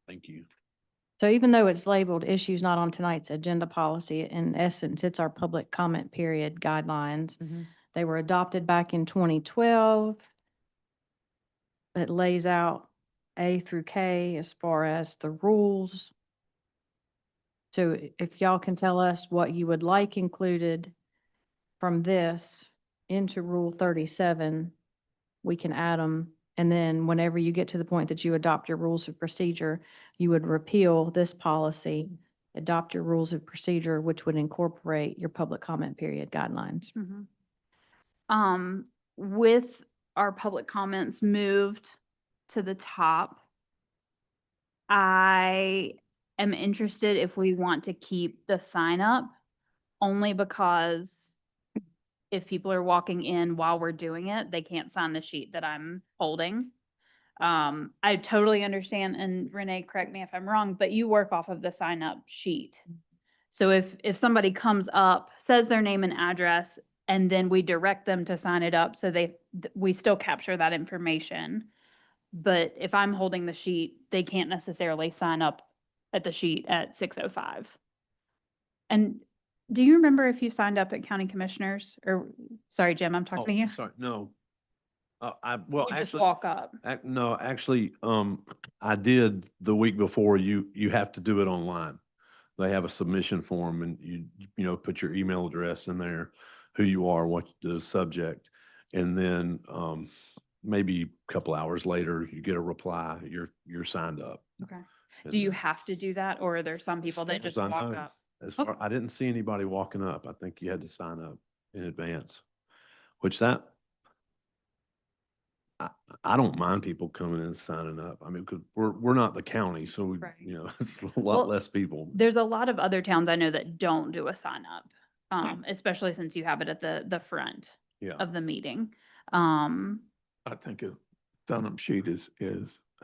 Thank you. so even though it's labeled issues not on tonight's agenda policy, in essence, it's our public comment period guidelines. Mhm. They were adopted back in 2012. It lays out A through K as far as the rules. So if y'all can tell us what you would like included from this into Rule 37, we can add them. And then whenever you get to the point that you adopt your rules of procedure, you would repeal this policy, adopt your rules of procedure, which would incorporate your public comment period guidelines. Mhm. With our public comments moved to the top, I am interested if we want to keep the sign up, only because if people are walking in while we're doing it, they can't sign the sheet that I'm holding. I totally understand, and Renee, correct me if I'm wrong, but you work off of the sign up sheet. So if somebody comes up, says their name and address, and then we direct them to sign it up, so we still capture that information. But if I'm holding the sheet, they can't necessarily sign up at the sheet at 6:05. And do you remember if you signed up at county commissioners or, sorry, Jim, I'm Oh, talking to you? sorry, no. You just walk up. No, actually, I did the week before. You have to do it online. They have a submission form and put your email address in there, who you are, what the subject. And then, maybe a couple hours later, you get a reply, you're signed up. Okay. And Do you then- have to do that, or are there some people far that just as I walk know. up? I didn't see anybody walking up. I think you had to sign up in advance, which I don't mind people coming in and signing up. I mean, because we're not the county, so we, Right. it's a lot Well, less people. There's a lot of other towns I know that don't do a sign up, especially since you have it at the front Yeah. of the meeting. I think a sign-up sheet is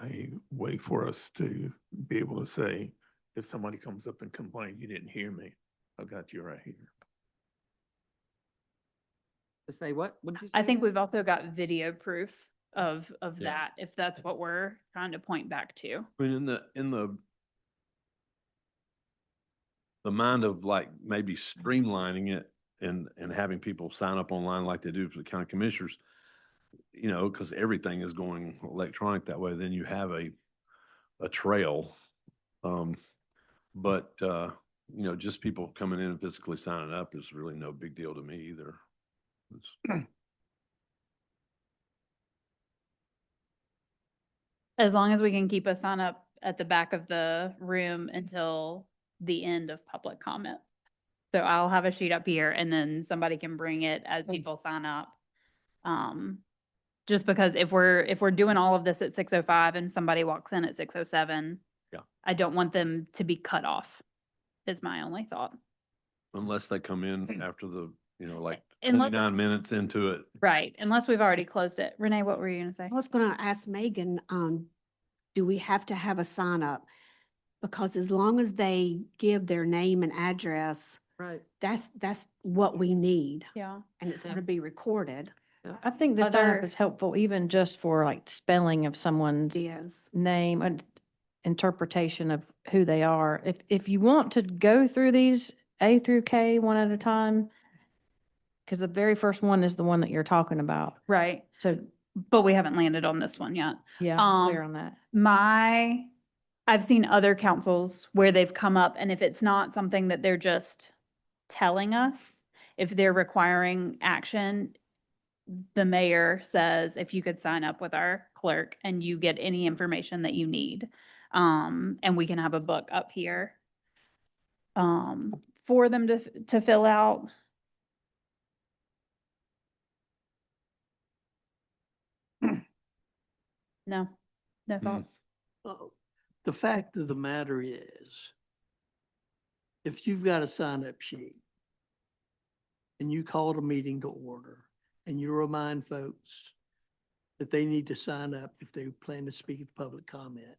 a way for us to be able to say, if somebody comes up and complains, you didn't hear me, I got you right here. To say what? What'd you say? I think again? we've also got video proof of Yeah. that, if that's what we're trying to point back to. I mean, the mind of like maybe streamlining it and having people sign up online like they do for the county commissioners, you know, because everything is going electronic that way, then you have a trail. But, you know, just people coming in and physically signing up is really no big deal to me either. It's- As long as we can keep a sign up at the back of the room until the end of public comment. So I'll have a sheet up here and then somebody can bring it as people sign up. Just because if we're doing all of this at 6:05 and somebody walks in at 6:07. Yeah. I don't want them to be cut off, is my only thought. Unless they come in after the, you know, like Unless- 29 minutes into it. Right, unless we've already closed it. Renee, what were you gonna say? I was gonna ask Megan, do we have to have a sign up? Because as long as they give their name and address, Right. that's what we need, Yeah. and it's gonna be recorded. I think the sign Other- up is helpful even just for like spelling of someone's Yes. name and interpretation of who they are. If you want to go through these A through K one at a time, because the very first one is the one that you're talking about. Right, So, but we haven't landed on this one yet. yeah, I'm clear Um, on that. I've seen other councils where they've come up and if it's not something that they're just telling us, if they're requiring action, the mayor says, if you could sign up with our clerk and you get any information that you need. And we can have a book up here. For them to fill out. No, no thoughts. Oh, the fact of the matter is, if you've got a sign-up sheet and you called a meeting to order and you remind folks that they need to sign up if they plan to speak at public comment,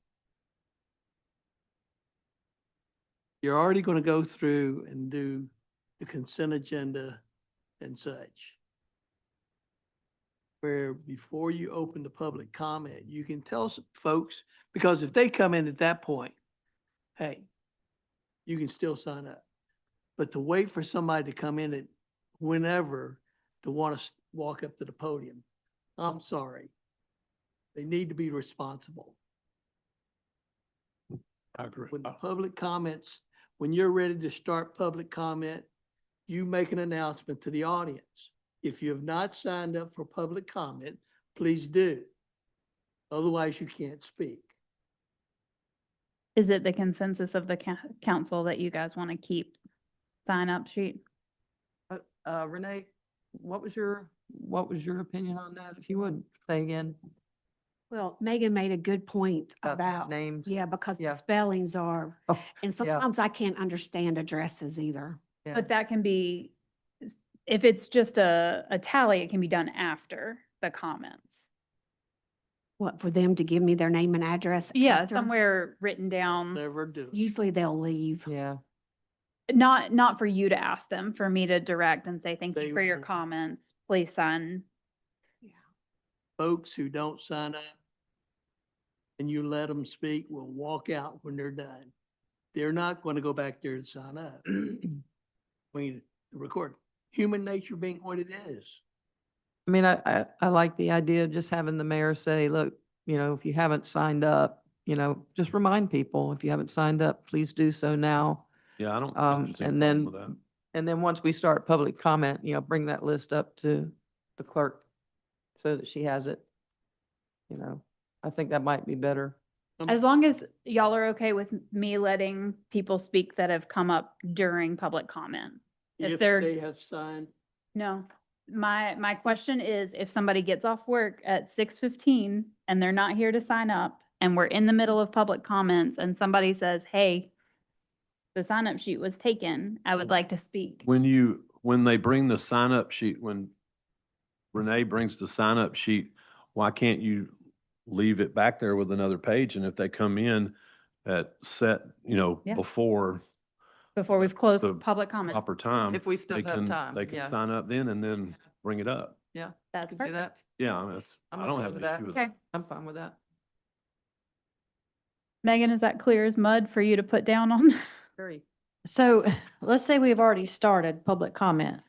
you're already going to go through and do the consent agenda and such. Where before you open the public comment, you can tell some folks, because if they come in at that point, hey, you can still sign up. But to wait for somebody to come in at whenever to want to walk up to the podium, I'm sorry. They need to be responsible. I agree. When the public comments, when you're ready to start public comment, you make an announcement to the audience. If you have not signed up for public comment, please do. Otherwise, you can't speak. Is it the consensus of the council that you guys want to keep sign up sheet? Renee, what was your opinion on that? If you would say again Well, Megan made a good point about, names. yeah, because Yeah. the spellings are, Oh, and sometimes I can't understand addresses either. yeah. But that can be, if it's just a tally, it can be done after the comments. What, for them to give me their name and address? Yeah, after? somewhere written down, Never do. Usually they'll leave. Yeah. not for you to ask them, for me to direct and say, thank They you for your will. comments, please sign. Folks who don't sign up and you let them speak will walk out when they're done. They're not going to go back there to sign up. I mean, record human nature being what it is. I mean, I like the idea of just having the mayor say, look, you know, if you haven't signed up, you know, just remind people, if you haven't signed up, please do so now. Yeah, I don't. think there's any And problem with that. then once we start public comment, you know, bring that list up to the clerk so that she has it. You know, I think that might be better. As long as y'all are okay with me letting people speak that have come up during public comment. If If they're, they have signed, no, my question is, if somebody gets off work at 6:15 and they're not here to sign up and we're in the middle of public comments and somebody says, hey, the sign up sheet was taken, I would like to speak. When they bring the sign up sheet, when Renee brings the sign up sheet, why can't you leave it back there with another page? And if they come in at set, you know, Yeah. before Before we've closed the public comment. proper time, If we still they have can, time, they can yeah. sign up then and then bring it up. Yeah. That's Can do perfect. that. Yeah, I mean, that's, I'm I don't okay have with an that. issue with Okay. it. I'm fine with that. Megan, is that clear as mud for you to put down on? Very. So let's say we've already started public comment.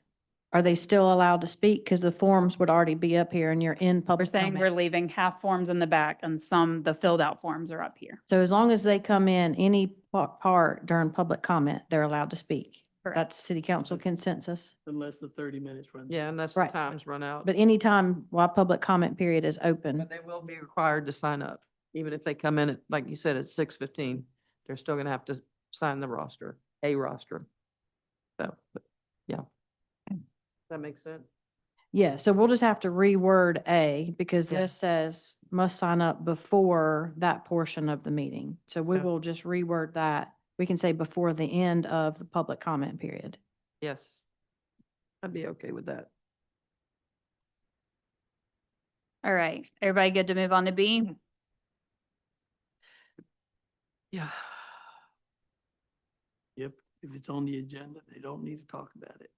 Are they still allowed to speak? Because the forms would already be up here and you're in We're public saying we're comment. leaving half forms in the back and some, the filled out forms are up here. So as long as they come in any part during public comment, they're allowed to speak. Correct. That's city council consensus. Unless the 30 minutes runs. Yeah, out. unless the Right. times run out. But anytime while public comment period is open, But they will be required to sign up, even if they come in at, like you said, at 6:15, they're still gonna have to sign the roster, a roster. So, but, yeah. Does that make sense? yeah, so we'll just have to reword A because Yeah. this says must sign up before that portion of the meeting. So we Okay. will just reword that. We can say before the end of the public comment period. Yes. I'd be okay with that. All right, everybody good to move on to B? Yeah. Yep, if it's on the agenda, they don't need to talk about it.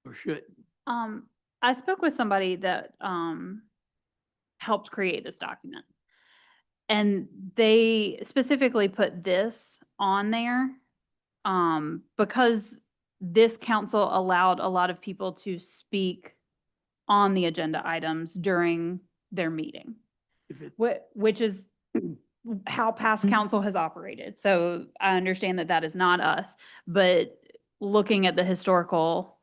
Or should. I spoke with somebody that, helped create this document. And they specifically put this on there, because this council allowed a lot of people to speak on the agenda items during their meeting, If it, which is how past council has operated. So I understand that that is not us, but looking at the historical,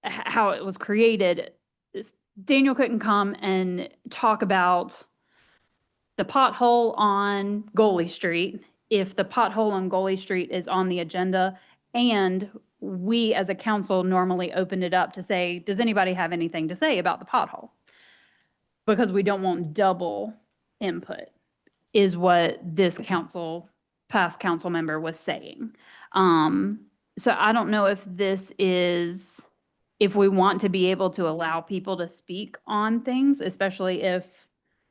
how it was created, Daniel couldn't come and talk about the pothole on Goalie Street if the pothole on Goalie Street is on the agenda and we as a council normally opened it up to say, does anybody have anything to say about the pothole? Because we don't want double input, is what this council, past council member was saying. So I don't know if this is, if we want to be able to allow people to speak on things, especially if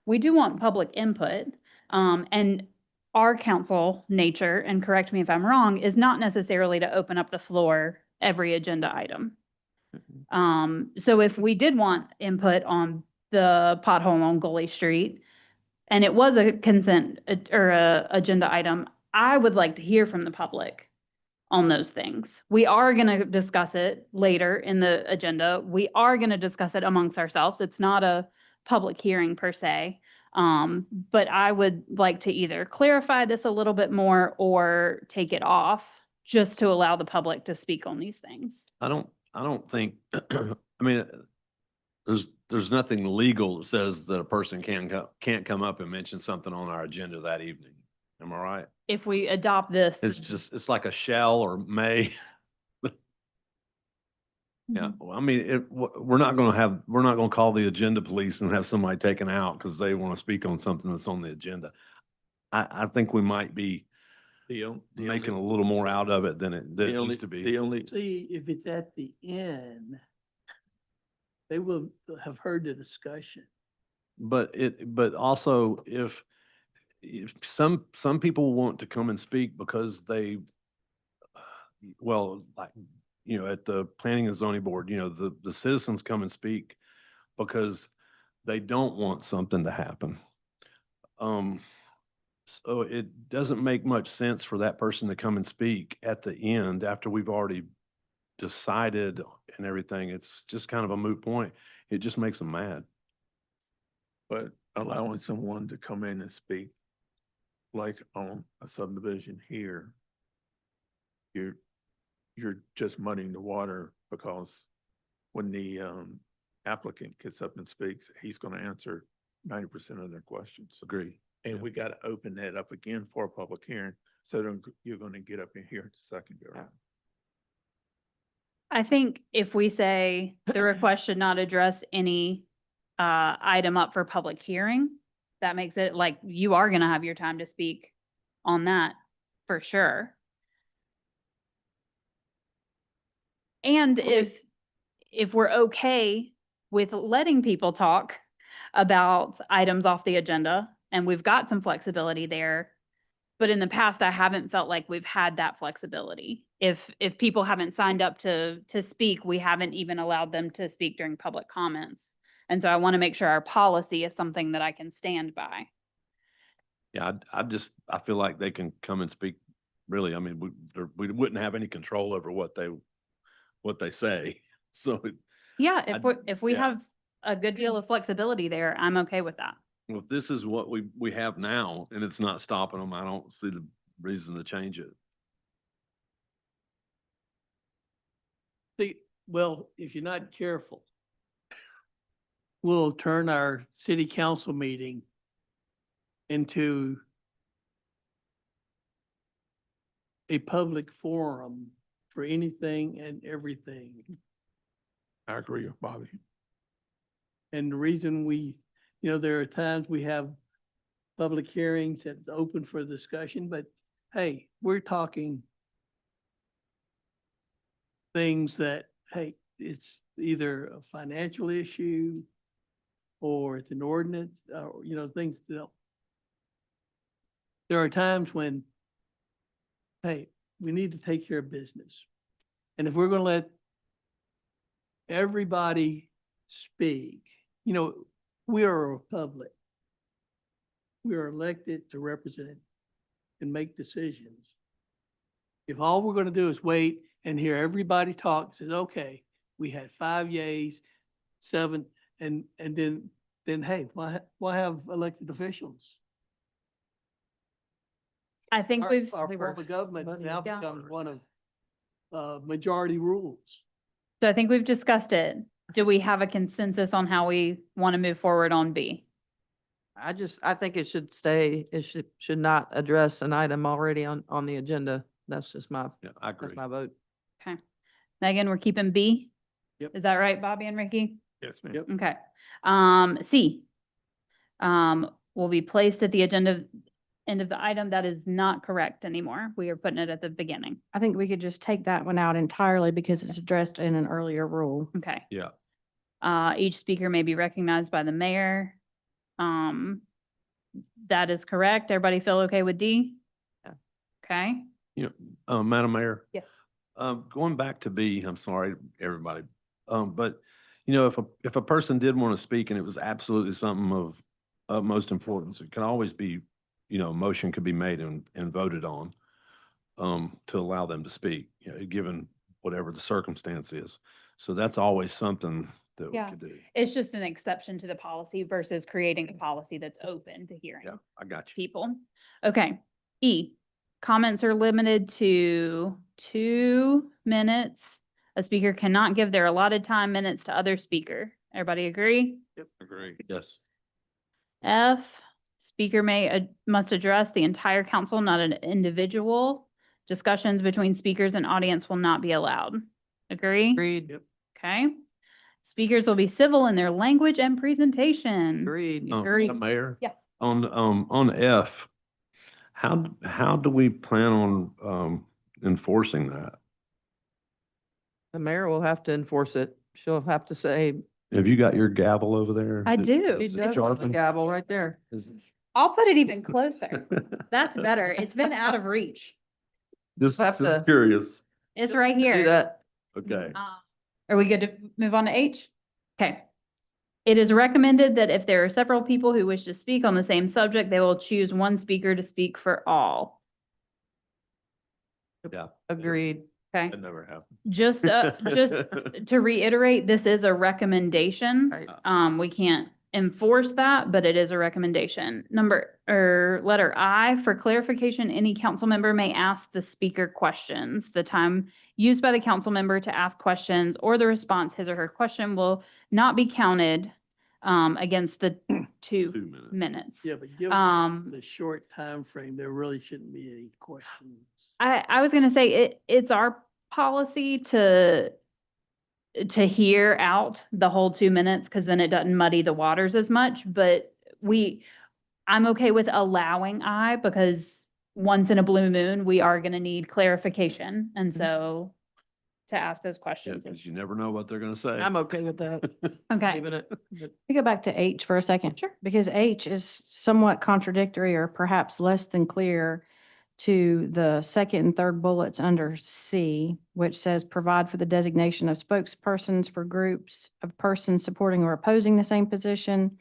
we do want public input. And our council nature, and correct me if I'm wrong, is not necessarily to open up the floor every agenda item. So if we did want input on the pothole on Goalie Street, and it was a consent or a agenda item, I would like to hear from the public on those things. We are going to discuss it later in the agenda. We are going to discuss it amongst ourselves. It's not a public hearing per se. But I would like to either clarify this a little bit more or take it off just to allow the public to speak on these things. I don't think, I mean, there's nothing legal that says that a person can't come up and mention something on our agenda that evening. Am I right? If we adopt this. It's just, it's like a shall or may. Yeah, well, I mean, we're not gonna call the agenda police and have somebody taken out because they want to speak on something that's on the agenda. I think we might be making a little more out of it than it needs to be. The only, see, if it's at the end, they will have heard the discussion. But also if some people want to come and speak because they, well, like, at the planning and zoning board, the citizens come and speak because they don't want something to happen. So it doesn't make much sense for that person to come and speak at the end after we've already decided and everything. It's just kind of a moot point. It just makes them mad. but allowing someone to come in and speak, like on a subdivision here, you're just muddying the water because when the applicant gets up and speaks, he's gonna answer 90% of their questions. Agree. And we gotta open that up again for a public hearing, so then you're gonna get up in here at the secondary. I think if we say the request should not address any item up for public hearing, that makes it like you are gonna have your time to speak on that for sure. And if we're okay with letting people talk about items off the agenda, and we've got some flexibility there, But in the past, I haven't felt like we've had that flexibility. If people haven't signed up to speak, we haven't even allowed them to speak during public comments. And so I want to make sure our policy is something that I can stand by. Yeah, I feel like they can come and speak, really. I mean, we wouldn't have any control over what they say. So Yeah, I- if we yeah. have a good deal of flexibility there, I'm okay with that. if this is what we have now and it's not stopping them, I don't see the reason to change it. See, well, if you're not careful, we'll turn our city council meeting into a public forum for anything and everything. I agree with Bobby. And the reason there are times we have public hearings that's open for discussion, but hey, we're talking things that, hey, it's either a financial issue or it's an ordinance, things that there are times when, hey, we need to take care of business. And if we're going to let everybody speak, we are a republic. We are elected to represent and make decisions. If all we're going to do is wait and hear everybody talk, says, okay, we had 5 yays, 7, and then hey, why have elected officials? I think Our we've, form of government now Yeah. becomes one of majority rules. so I think we've discussed it. Do we have a consensus on how we want to move forward on B? I think it should stay, it should not address an item already on the agenda. That's just my, Yeah, I agree. that's my vote. Okay. Megan, we're keeping B? Yep. Is that right, Bobby and Ricky? Yes, ma'am. Yep. Okay. C. Will be placed at the agenda, end of the item. That is not correct anymore. We are putting it at the beginning. I think we could just take that one out entirely because it's addressed in an earlier rule. Okay. Yeah. Each speaker may be recognized by the mayor. That is correct. Everybody feel okay with D? Yeah. Okay. Madam Mayor? Yes. Going back to B, I'm sorry, everybody. But, if a person did want to speak and it was absolutely something of utmost importance, it can always be, a motion could be made and voted on to allow them to speak, given whatever the circumstance is. So that's always something that we Yeah. could do. It's just an exception to the policy versus creating a policy that's open to hearing Yeah, I got you. people. Okay. E, comments are limited to 2 minutes. A speaker cannot give their allotted time minutes to other speaker. Everybody agree? Agree. Yes. F, speaker must address the entire council, not an individual. Discussions between speakers and audience will not be allowed. Agree? Agreed, Okay. Speakers will be civil in their language and presentation. agreed. Agree. Madam Mayor? Yeah. On F, how do we plan on enforcing that? The mayor will have to enforce it. She'll have to say, Have you got your gavel over there? I do. he Is it does have the sharpened? gavel right there. I'll put it even closer. That's better. It's been out of reach. Just Have to- curious. It's right Do here. that. Okay. Are we good to move on to H? Okay. It is recommended that if there are several people who wish to speak on the same subject, they will choose one speaker to speak for all. Yeah. Agreed. Okay. That never happened. Just to reiterate, this is a recommendation. Right. We can't enforce that, but it is a recommendation. Letter I, for clarification, any council member may ask the speaker questions. The time used by the council member to ask questions or the response his or her question will not be counted against the 2 2 minutes. minutes. Yeah, but given Um, the short time frame, there really shouldn't be any questions. I was gonna say, it's our policy to hear out the whole 2 minutes, because then it doesn't muddy the waters as much, but I'm okay with allowing I, because once in a blue moon, we are gonna need clarification, and so to ask those Yeah, questions. because you never know what they're gonna say. I'm okay with that. Okay, Leaving it. We go back to H for a second. Sure. Because H is somewhat contradictory or perhaps less than clear. to the second and third bullets under C, which says provide for the designation of spokespersons for groups of persons supporting or opposing the same position,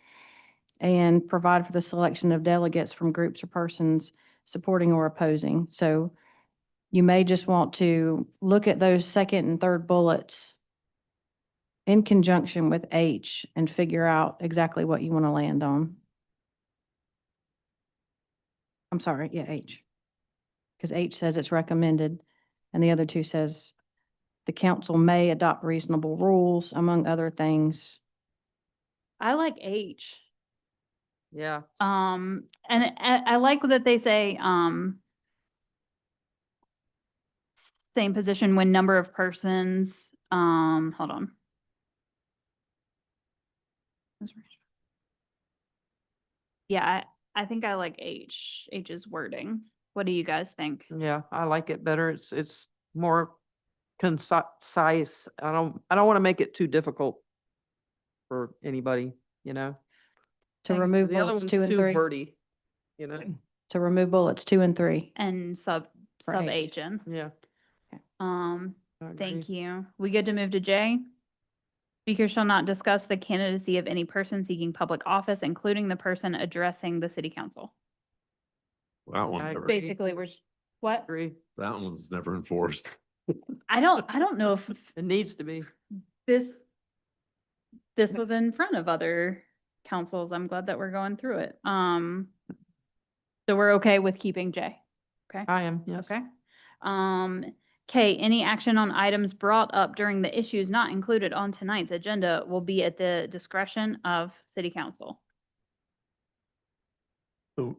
and provide for the selection of delegates from groups or persons supporting or opposing. So you may just want to look at those second and third bullets in conjunction with H and figure out exactly what you want to land on. I'm sorry, yeah, H. Because H says it's recommended, and the other two says the council may adopt reasonable rules, among other things. I like H. Yeah. And I like that they say, same position when number of persons, hold on. Yeah, I think I like H's wording. What do you guys think? Yeah, I like it better. It's more concise. I don't want to make it too difficult for anybody, you know? To Thank- remove the other bullets one's 2 and too 3. wordy, you know? To remove bullets 2 and 3. And sub H. H in. Yeah. Thank you. We good to move to J? Speaker shall not discuss the candidacy of any person seeking public office, including the person addressing the city council. That one I never, agree. Basically, what? Agree. that one's never enforced. I don't know if It needs to be. this was in front of other councils. I'm glad that we're going through it. So we're okay with keeping J. Okay. I am, yes. Okay. K, any action on items brought up during the issues not included on tonight's agenda will be at the discretion of city council. So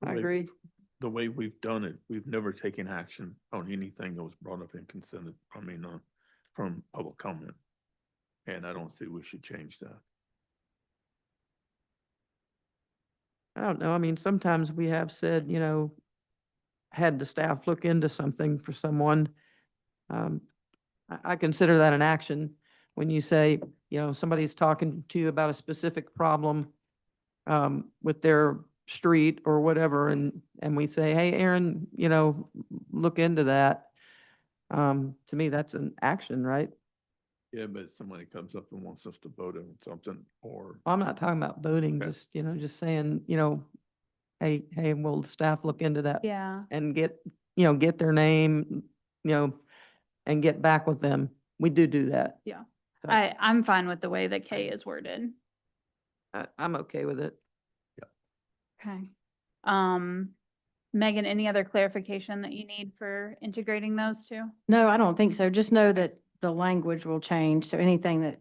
the I way- agree. The way we've done it, we've never taken action on anything that was brought up in from public comment. And I don't see we should change that. I don't know. I mean, sometimes we have said, you know, had the staff look into something for someone. I consider that an action when you say, you know, somebody's talking to you about a specific problem with their street or whatever, and we say, hey, Aaron, you know, look into that. To me, that's an action, right? Yeah, but if somebody comes up and wants us to vote on something or, I'm not talking about voting, Okay. just, you know, just saying, you know, hey, will the staff look into that? Yeah. And get, you know, get their name, you know, and get back with them. We do that. Yeah. So I'm fine with the way that K is worded. I'm okay with it. Okay. Megan, any other clarification that you need for integrating those two? No, I don't think so. Just know that the language will change. So anything that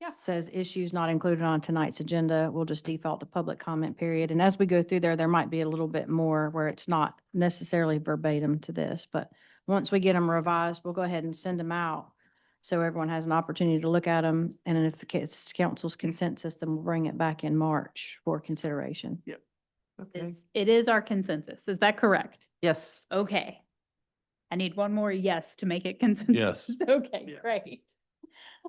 Yeah. says issues not included on tonight's agenda will just default to public comment period. And as we go through there might be a little bit more where it's not necessarily verbatim to this. But once we get them revised, we'll go ahead and send them out so everyone has an opportunity to look at them. And if it's council's consensus, then we'll bring it back in March for consideration. Okay. It is our consensus. Is that correct? Yes. Okay. I need one more yes to make it consensus. yes. Okay, Yeah. great.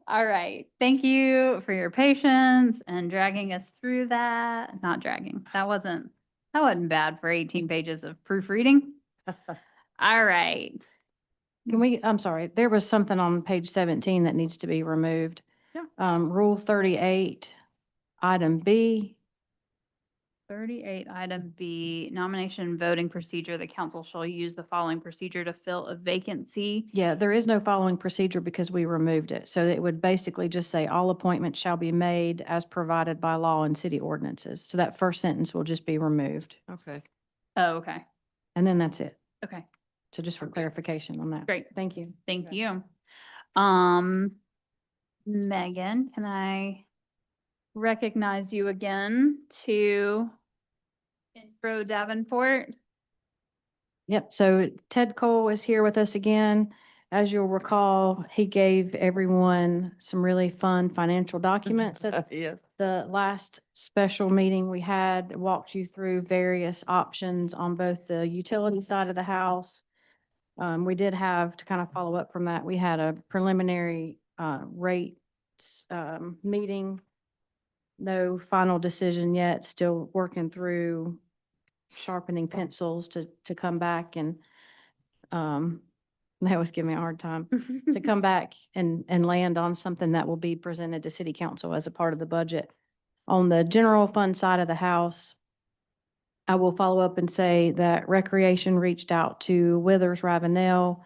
All right. Thank you for your patience and dragging us through that. Not dragging. That wasn't bad for 18 pages of proofreading. All right. Can we, I'm sorry, there was something on page 17 that needs to be removed. Yeah. Rule 38, item B. 38, item B, nomination and voting procedure. The council shall use the following procedure to fill a vacancy. Yeah, there is no following procedure because we removed it. So it would basically just say all appointments shall be made as provided by law and city ordinances. So that first sentence will just be removed. Okay. Oh, okay. And then that's it. Okay, So just for clarification on that. great. Thank you. Thank you. Megan, can I recognize you again to Intro Davenport? Yep, so Ted Cole is here with us again. As you'll recall, he gave everyone some really fun financial documents at Yes. the last special meeting we had, walked you through various options on both the utility side of the house. We did have, to kind of follow up from that, we had a preliminary rates meeting. No final decision yet, still working through sharpening pencils to come back and, they always give me a hard time, to come back and land on something that will be presented to city council as a part of the budget. On the general fund side of the house, I will follow up and say that Recreation reached out to Withers Ravenel.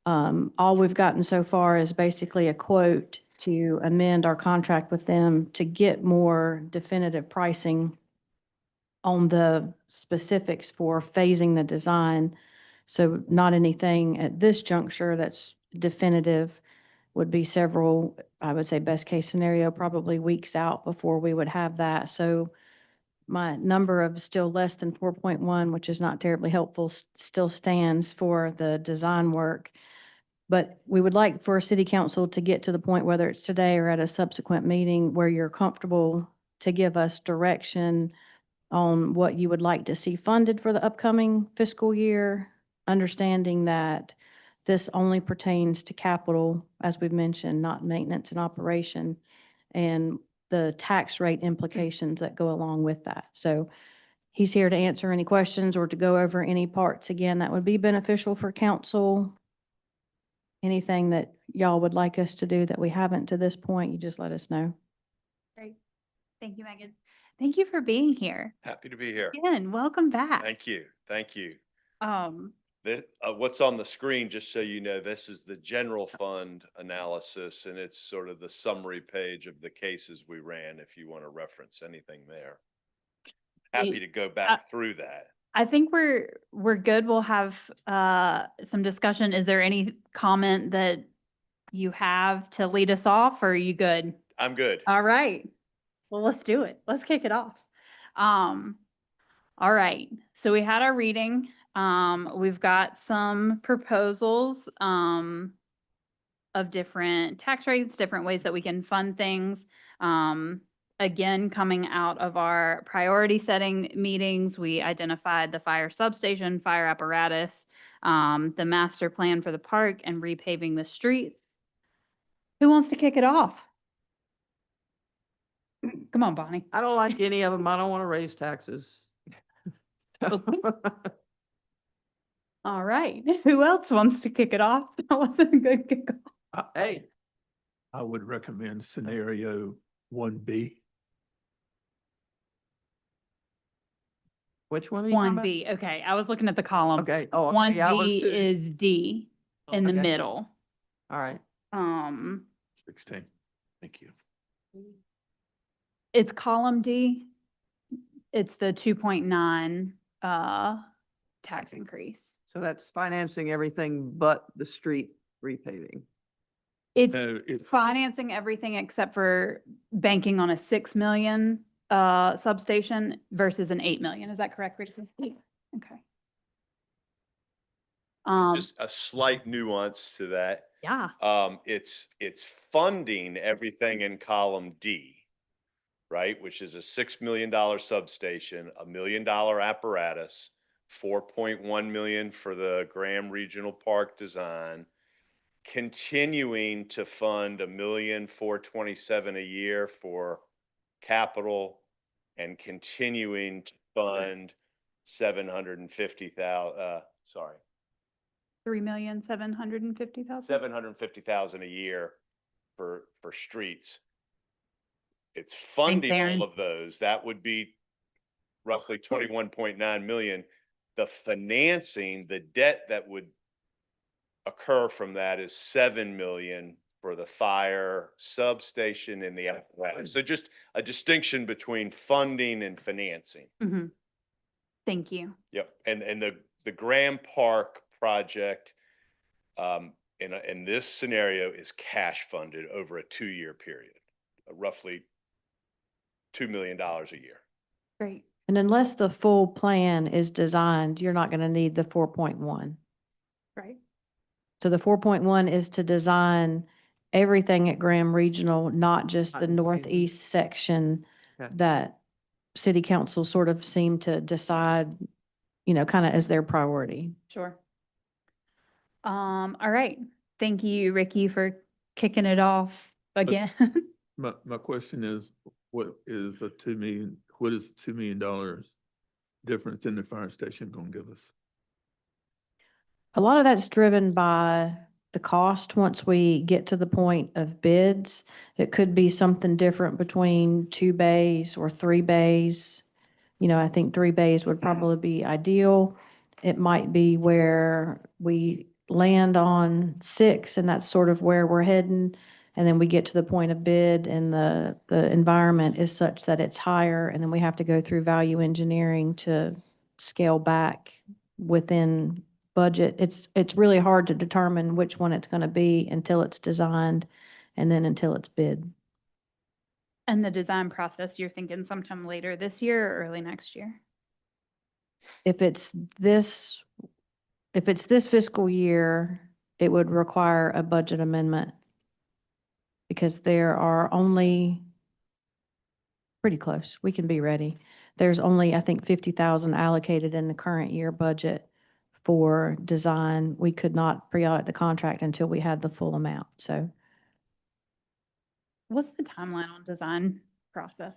All we've gotten so far is basically a quote to amend our contract with them to get more definitive pricing on the specifics for phasing the design. So not anything at this juncture that's definitive, would be several, I would say best case scenario, probably weeks out before we would have that. So my number of still less than 4.1, which is not terribly helpful, still stands for the design work. But we would like for city council to get to the point, whether it's today or at a subsequent meeting, where you're comfortable to give us direction on what you would like to see funded for the upcoming fiscal year, understanding that this only pertains to capital, as we've mentioned, not maintenance and operation, and the tax rate implications that go along with that. So he's here to answer any questions or to go over any parts again that would be beneficial for council. Anything that y'all would like us to do that we haven't to this point, you just let us know. Great. Thank you, Megan. Thank you for being here. Happy to be here. Again, welcome back. Thank you. Thank you. Um, What's on the screen, just so you know, this is the general fund analysis, and it's sort of the summary page of the cases we ran, if you want to reference anything there. Happy to go back through that. I think we're good. We'll have some discussion. Is there any comment that you have to lead us off, or are you good? I'm good. All right. Well, let's do it. Let's kick it off. All right. So we had our reading. We've got some proposals of different tax rates, different ways that we can fund things. Again, coming out of our priority setting meetings, we identified the fire substation, fire apparatus, the master plan for the park, and repaving the streets. Who wants to kick it off? Come on, Bonnie. I don't like any of them. I don't want to raise taxes. All right. Who else wants to kick it off? That wasn't a good kickoff. Hey, I would recommend scenario 1B. which one are you talking One about? B. Okay, I was looking at the column. Okay, oh, One yeah, I was B too. is D in the Okay. middle. All right. 16. Thank you. It's column D. It's the 2.9 tax increase. So that's financing everything but the street repaving. It's No, it's financing everything except for banking on a 6 million substation versus an 8 million. Is that correct, Ricky? Okay. Just a slight nuance to that. Yeah, It's funding everything in column D, right? Which is a $6 million substation, $1 million apparatus, 4.1 million for the Graham Regional Park design, continuing to fund $1,427,000 a year for capital, and continuing to fund 750,000, sorry, 3,750,000. 750,000 a year for streets. It's funding Aaron. all of those. That would be roughly 21.9 million. The financing, the debt that would occur from that is 7 million for the fire substation and the apparatus. So just a distinction between funding and financing. Mhm. Thank you. Yep. And the Graham Park project, in this scenario is cash funded over a 2-year period, roughly $2 million a year. Great. And unless the full plan is designed, you're not going to need the 4.1. Right. So the 4.1 is to design everything at Graham Regional, not just Not the the phasing. northeast section Okay. that city council sort of seemed to decide, kind of as their priority. Sure. All right. Thank you, Ricky, for kicking it off again. My question is, what is $2 million difference in the fire station gonna give us? A lot of that's driven by the cost once we get to the point of bids. It could be something different between 2 bays or 3 bays. You know, I think 3 bays would probably be ideal. It might be where we land on 6 and that's sort of where we're heading. And then we get to the point of bid and the environment is such that it's higher and then we have to go through value engineering to scale back within budget. It's really hard to determine which one it's going to be until it's designed and then until it's bid. And the design process, you're thinking sometime later this year or early next year? If it's this fiscal year, it would require a budget amendment because there are only pretty close. We can be ready. There's only, I think, 50,000 allocated in the current year budget for design. We could not pre-audit the contract until we had the full amount. So What's the timeline on design process?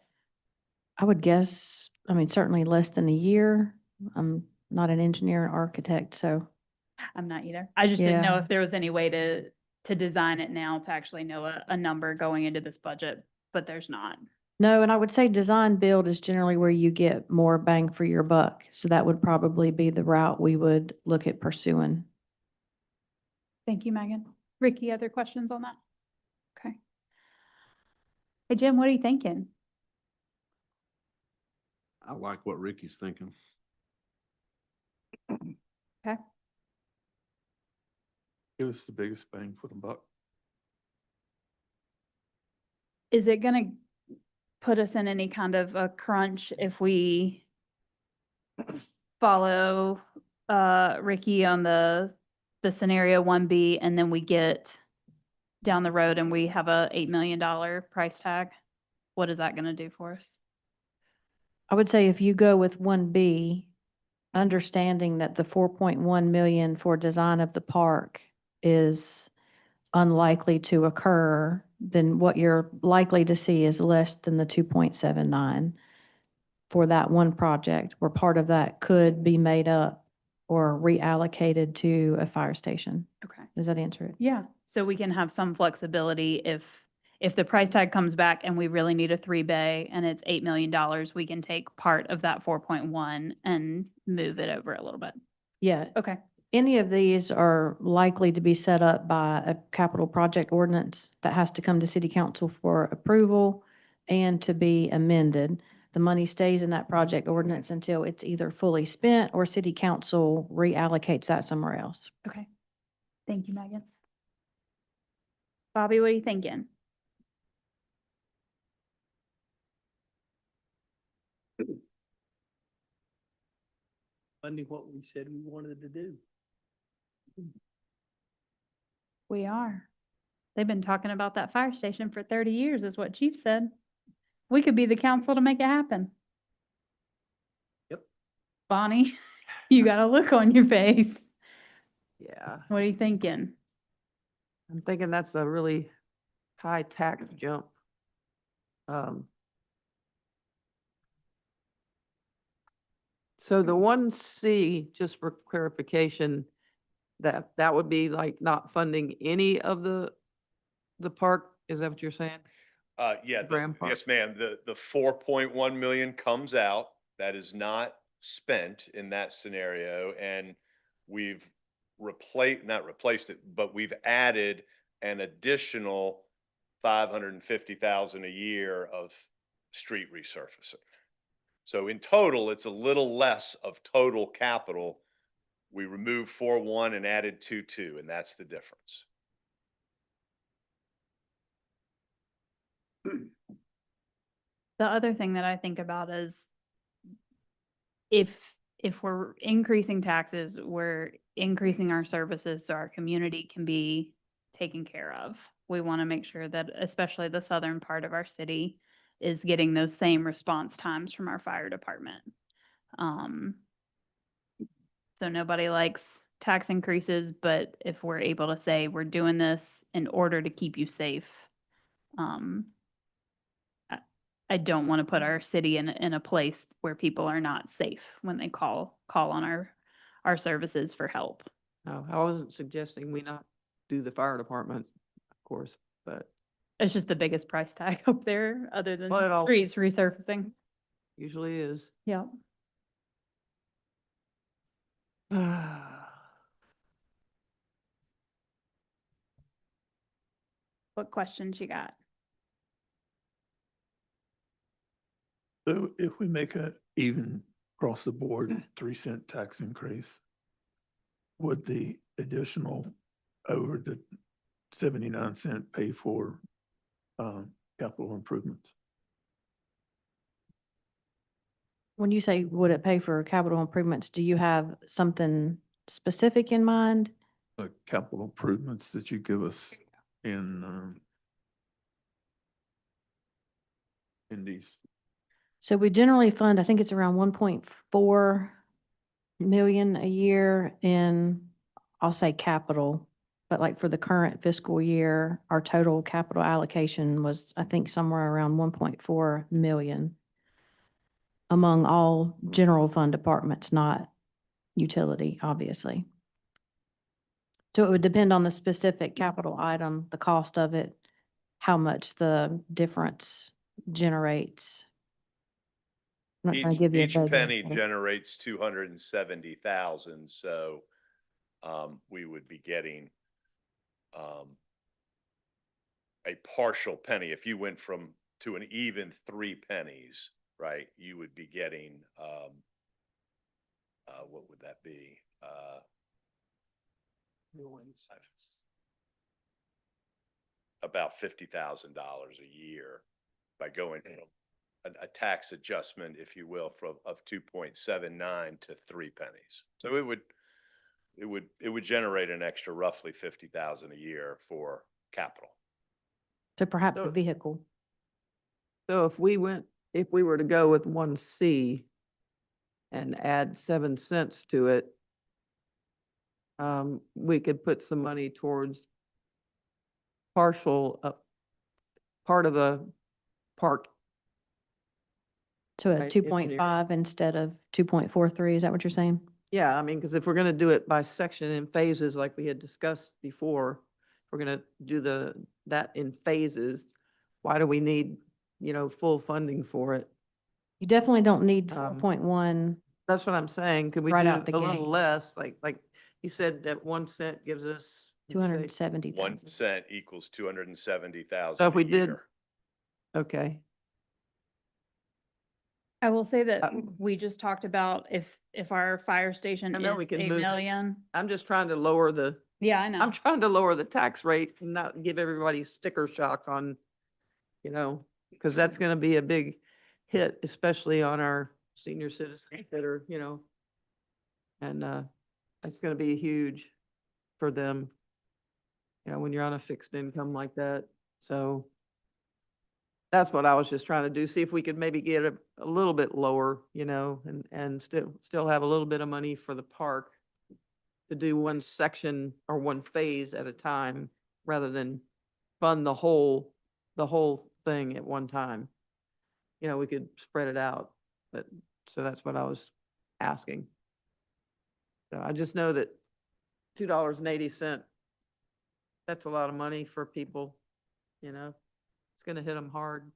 I would guess, I mean, certainly less than a year. I'm not an engineer and architect, so I'm not either. I just didn't know Yeah. if there was any way to design it now to actually know a number going into this budget, but there's not. no, and I would say design build is generally where you get more bang for your buck. So that would probably be the route we would look at pursuing. Thank you, Megan. Ricky, other questions on that? Okay. Hey, Jim, what are you thinking? I like what Ricky's thinking. Okay. Give us the biggest bang for the buck. Is it gonna put us in any kind of a crunch if we follow Ricky on the scenario 1B and then we get down the road and we have a $8 million price tag? What is that gonna do for us? I would say if you go with 1B, understanding that the 4.1 million for design of the park is unlikely to occur, then what you're likely to see is less than the 2.79 for that one project, where part of that could be made up or reallocated to a fire station. Okay. Does that answer it? Yeah, so we can have some flexibility if the price tag comes back and we really need a 3-bay and it's $8 million, we can take part of that 4.1 and move it over a little bit. Yeah. Okay. Any of these are likely to be set up by a capital project ordinance that has to come to city council for approval and to be amended. The money stays in that project ordinance until it's either fully spent or city council reallocates that somewhere else. Okay. Thank you, Megan. Bobby, what are you thinking? Funding what we said we wanted to do. We are. They've been talking about that fire station for 30 years is what Chief said. We could be the council to make it happen. Yep. Bonnie, you got a look on your face. Yeah, What are you thinking? I'm thinking that's a really high tax jump. So the 1C, just for clarification, that would be like not funding any of the park? Is that what you're saying? Yeah, Graham Park. yes, ma'am. The 4.1 million comes out. That is not spent in that scenario. And we've not replaced it, but we've added an additional 550,000 a year of street resurfacing. So in total, it's a little less of total capital. We removed 4.1 and added 2.2, and that's the difference. The other thing that I think about is if we're increasing taxes, we're increasing our services so our community can be taken care of. We want to make sure that especially the southern part of our city is getting those same response times from our fire department. So nobody likes tax increases, but if we're able to say we're doing this in order to keep you safe, I don't want to put our city in a place where people are not safe when they call on our services for help. No, I wasn't suggesting we not do the fire department, of course, but It's just the biggest price tag up there, other than Well, it all- streets resurfacing. usually is. Yeah. What questions you got? So if we make a even across the board 3-cent tax increase, would the additional over the 79 cent pay for capital improvements? When you say would it pay for capital improvements, do you have something specific in mind? The capital improvements that you give us in these, So we generally fund, I think it's around 1.4 million a year in, I'll say capital. But like for the current fiscal year, our total capital allocation was, I think, somewhere around 1.4 million among all general fund departments, not utility, obviously. So it would depend on the specific capital item, the cost of it, how much the difference generates. I'm not going to give you a Each vague penny answer. generates 270,000, so we would be getting a partial penny. If you went to an even 3 pennies, right, you would be getting what would that be? About $50,000 a year by going from a tax adjustment, if you will, of 2.79 to 3 pennies. So it would generate an extra roughly 50,000 a year for capital. So perhaps the So- vehicle. So if we were to go with 1C and add 7 cents to it, we could put some money towards part of the park. To a Right, 2.5 instead of 2.43, is that what you're saying? Yeah, I mean, because if we're gonna do it by section in phases like we had discussed before, if we're gonna do that in phases, why do we need, full funding for it? You definitely don't need Um, 4.1. That's what I'm saying. Could we do Right out the a little gate. less? Like you said, that 1 cent gives us. what'd you say? 270,000. 1 cent equals 270,000 So if a we did- year. Okay, I will say that Uh, we just talked about if our fire station I know is we can 8 move it. million. I'm just trying to lower Yeah, I know. I'm trying to lower the tax rate and not give everybody sticker shock on, because that's gonna be a big hit, especially on our senior citizens that are, and, it's gonna be huge for them, when you're on a fixed income like that. So that's what I was just trying to do, see if we could maybe get a little bit lower, and still have a little bit of money for the park to do one section or one phase at a time, rather than fund the whole thing at one time. We could spread it out, so that's what I was asking. So I just know that $2.80, that's a lot of money for people, it's gonna hit them hard.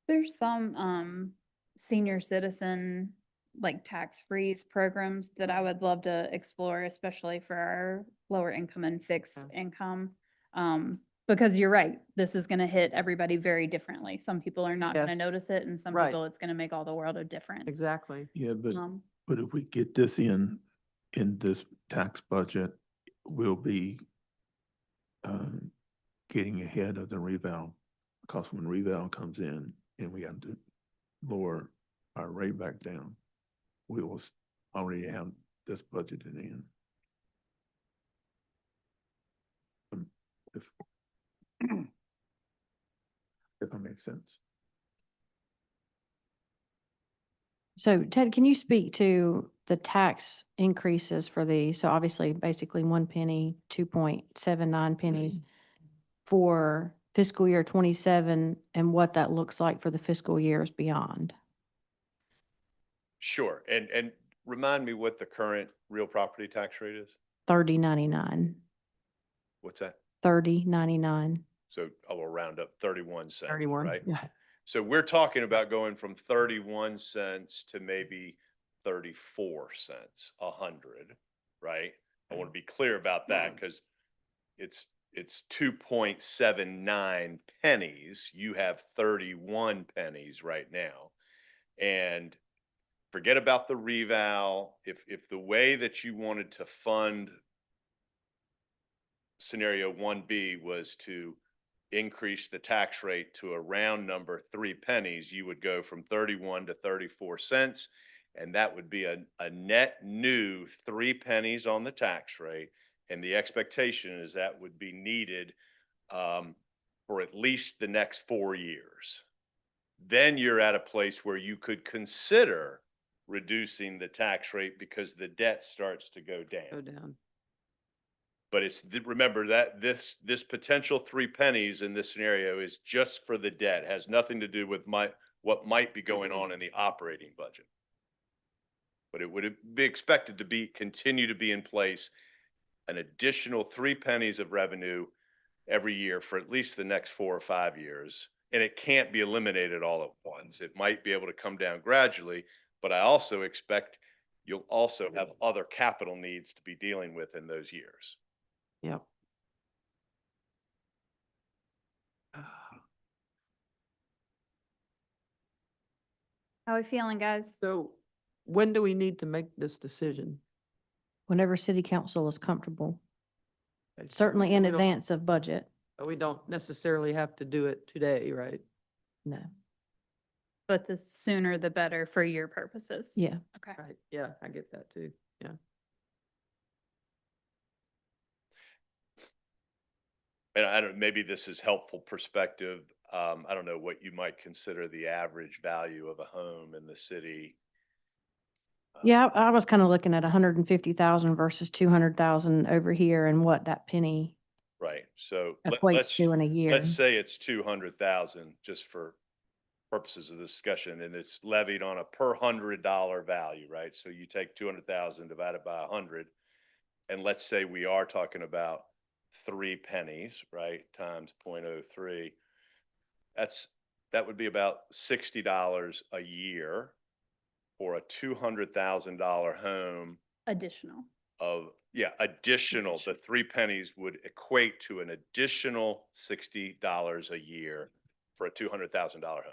There's some senior citizen like tax freeze programs that I would love to explore, especially for our lower income and fixed Yeah. income. Because you're right, this is gonna hit everybody very differently. Some people are not Yes. gonna notice it, and some Right. people, it's gonna make all the world of difference. Exactly. yeah, Um, but if we get this in this tax budget, we'll be getting ahead of the reval. Because when reval comes in and we have to lower our rate back down, we will already have this budgeted in. If that makes sense. So Ted, can you speak to the tax increases for these? So obviously, basically 1 penny, 2.79 pennies for fiscal year 27 and what that looks like for the fiscal years beyond. Sure. And remind me what the current real property tax rate is? 30.99, What's that? 30.99. So I will round up 31 cents, 31, right? yeah. So we're talking about going from 31 cents to maybe 34 cents, 100, right? I want to be clear about that because it's 2.79 pennies. You have 31 pennies right now. And forget about the reval. If the way that you wanted to fund scenario 1B was to increase the tax rate to a round number 3 pennies, you would go from 31 to 34 cents. And that would be a net new 3 pennies on the tax rate. And the expectation is that would be needed for at least the next 4 years. Then you're at a place where you could consider reducing the tax rate because the debt starts to go down. Go down. But remember that this potential 3 pennies in this scenario is just for the debt, has nothing to do with what might be going on in the operating budget. But it would be expected to continue to be in place an additional 3 pennies of revenue every year for at least the next 4 or 5 years. And it can't be eliminated all at once. It might be able to come down gradually, but I also expect you'll also have other capital needs to be dealing with in those years. Yep. How are we feeling, guys? So when do we need to make this decision? Whenever city council is comfortable, Okay, so certainly in we don't- advance of budget. We don't necessarily have to do it today, right? No. But the sooner the better for your purposes. Yeah. Okay. Right, yeah, I get that too, yeah. And I don't, maybe this is helpful perspective. I don't know what you might consider the average value of a home in the city. Yeah, I was kind of looking at 150,000 versus 200,000 over here and what that penny Right. So equates to in a year. let's say it's 200,000 just for purposes of discussion, and it's levied on a per $100 value, right? So you take 200,000 divided by 100, and let's say we are talking about 3 pennies, right? Times 0.03. That would be about $60 a year for a $200,000 home Additional. additional. The 3 pennies would equate to an additional $60 a year for a $200,000 home.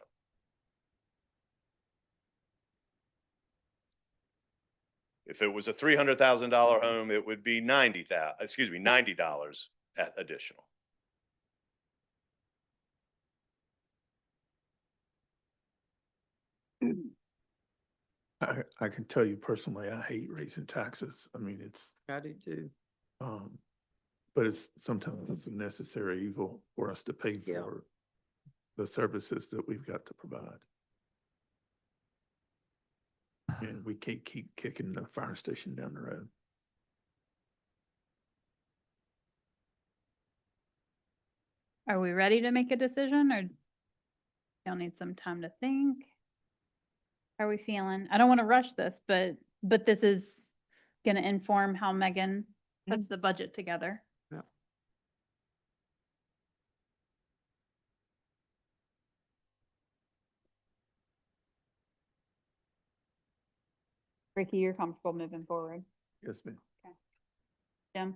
If it was a $300,000 home, it would be $90 additional. I can tell you personally, I hate raising taxes. I mean, it's, I do too. but sometimes it's a necessary evil for us to pay Yeah. for the services that we've got to provide. And we can't keep kicking the fire station down the road. Are we ready to make a decision or y'all need some time to think? How are we feeling? I don't want to rush this, but this is gonna inform how Megan puts the budget together. Yeah. Ricky, you're comfortable moving forward. Yes, ma'am. Jim?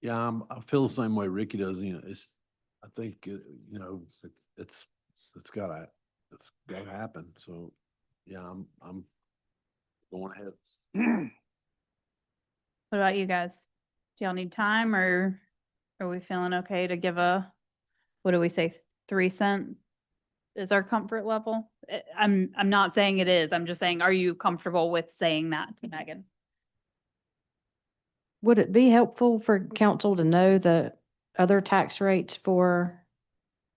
Yeah, I feel the same way Ricky does, I think, it's gotta happen. So, yeah, I'm going ahead. What about you guys? Do y'all need time or are we feeling okay to give what do we say, 3 cent is our comfort level? I'm not saying it is. I'm just saying, are you comfortable with saying that to Megan? Would it be helpful for council to know the other tax rates for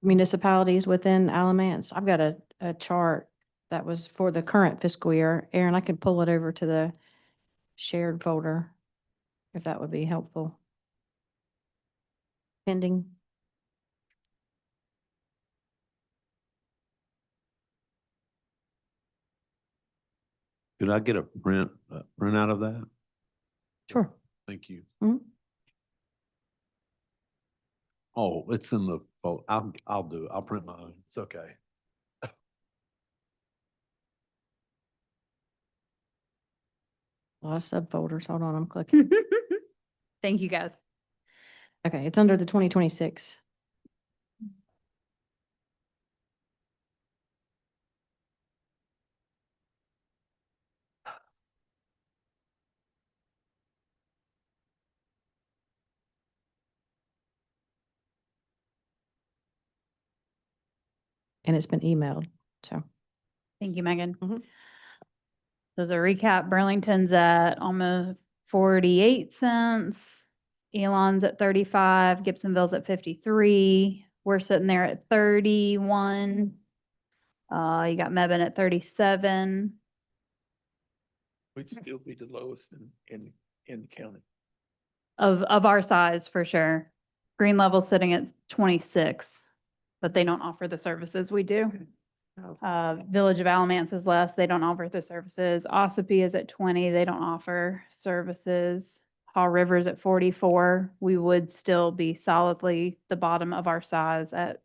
municipalities within Alamance? I've got a chart that was for the current fiscal year. Aaron, I could pull it over to the shared folder if that would be helpful. Pending. Could I get a print out of that? Sure. Thank you. Mhm. Oh, it's in the, oh, I'll do it. I'll print my own. It's okay. A lot of subfolders. Hold on, I'm clicking. Thank you, guys. Okay, it's under the 2026. And it's been emailed, so. Thank you, Megan. Mhm. So as a recap, Burlington's at almost 48 cents. Elon's at 35, Gibsonville's at 53. We're sitting there at 31. You got Mebane at 37. We'd still be the lowest in the county. Of our size, for sure. Green Level's sitting at 26, but they don't offer the services we do. Village of Alamance is less, they don't offer the services. Ossipee is at 20, they don't offer services. Haw River's at 44, we would still be solidly the bottom of our size at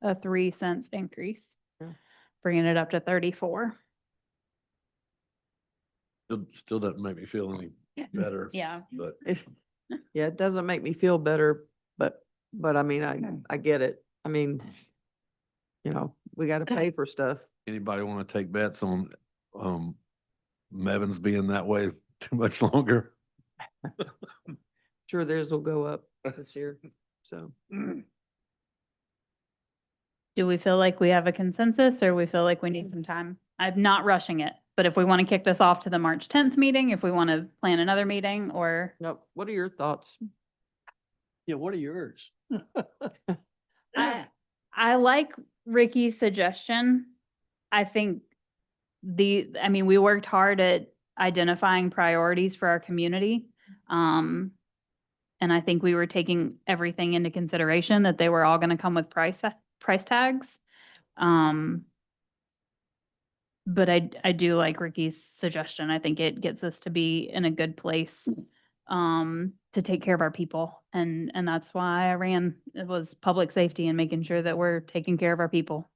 a 3 cents increase, Yeah. bringing it up to 34. Still doesn't make me feel any better, Yeah. but Yeah, it doesn't make me feel better, but I mean, I get it. I mean, you know, we gotta pay for stuff. anybody want to take bets on, Mevins being that way too much longer? Sure, theirs will go up this year, so. Do we feel like we have a consensus or we feel like we need some time? I'm not rushing it, but if we want to kick this off to the March 10th meeting, if we want to plan another meeting or. No, what are your thoughts? Yeah, what are yours? I like Ricky's suggestion. I think I mean, we worked hard at identifying priorities for our community. And I think we were taking everything into consideration, that they were all going to come with price tags. But I do like Ricky's suggestion. I think it gets us to be in a good place to take care of our people. And that's why I ran, it was public safety and making sure that we're taking care of our people.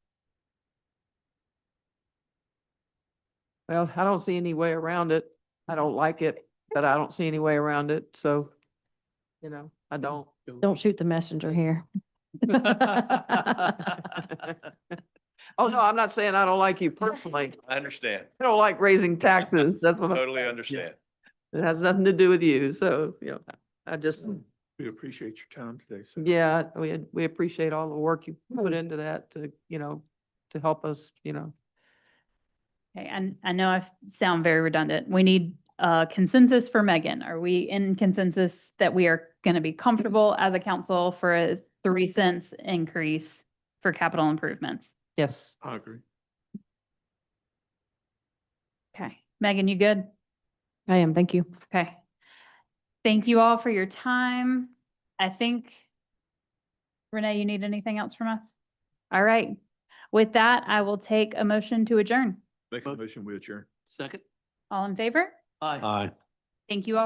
Well, I don't see any way around it. I don't like it, but I don't see any way around it, so, you know, I don't. Don't shoot the messenger here. Oh, no, I'm not saying I don't like you personally. I understand. I don't like raising taxes. That's what I'm. Totally understand. It has nothing to do with you, so, you know, I just, We appreciate your time today, sir. yeah, we appreciate all the work you put into that to, you know, to help us, you know. Okay, and I know I sound very redundant. We need a consensus for Megan. Are we in consensus that we are going to be comfortable as a council for a 3 cents increase for capital improvements? Yes. I agree. Okay, Megan, you good? I am, thank you. Okay. Thank you all for your time. I think, Renee, you need anything else from us? All right. With that, I will take a motion to adjourn. Make a motion, we adjourn. Second? All in favor? Aye. Aye. Thank you all.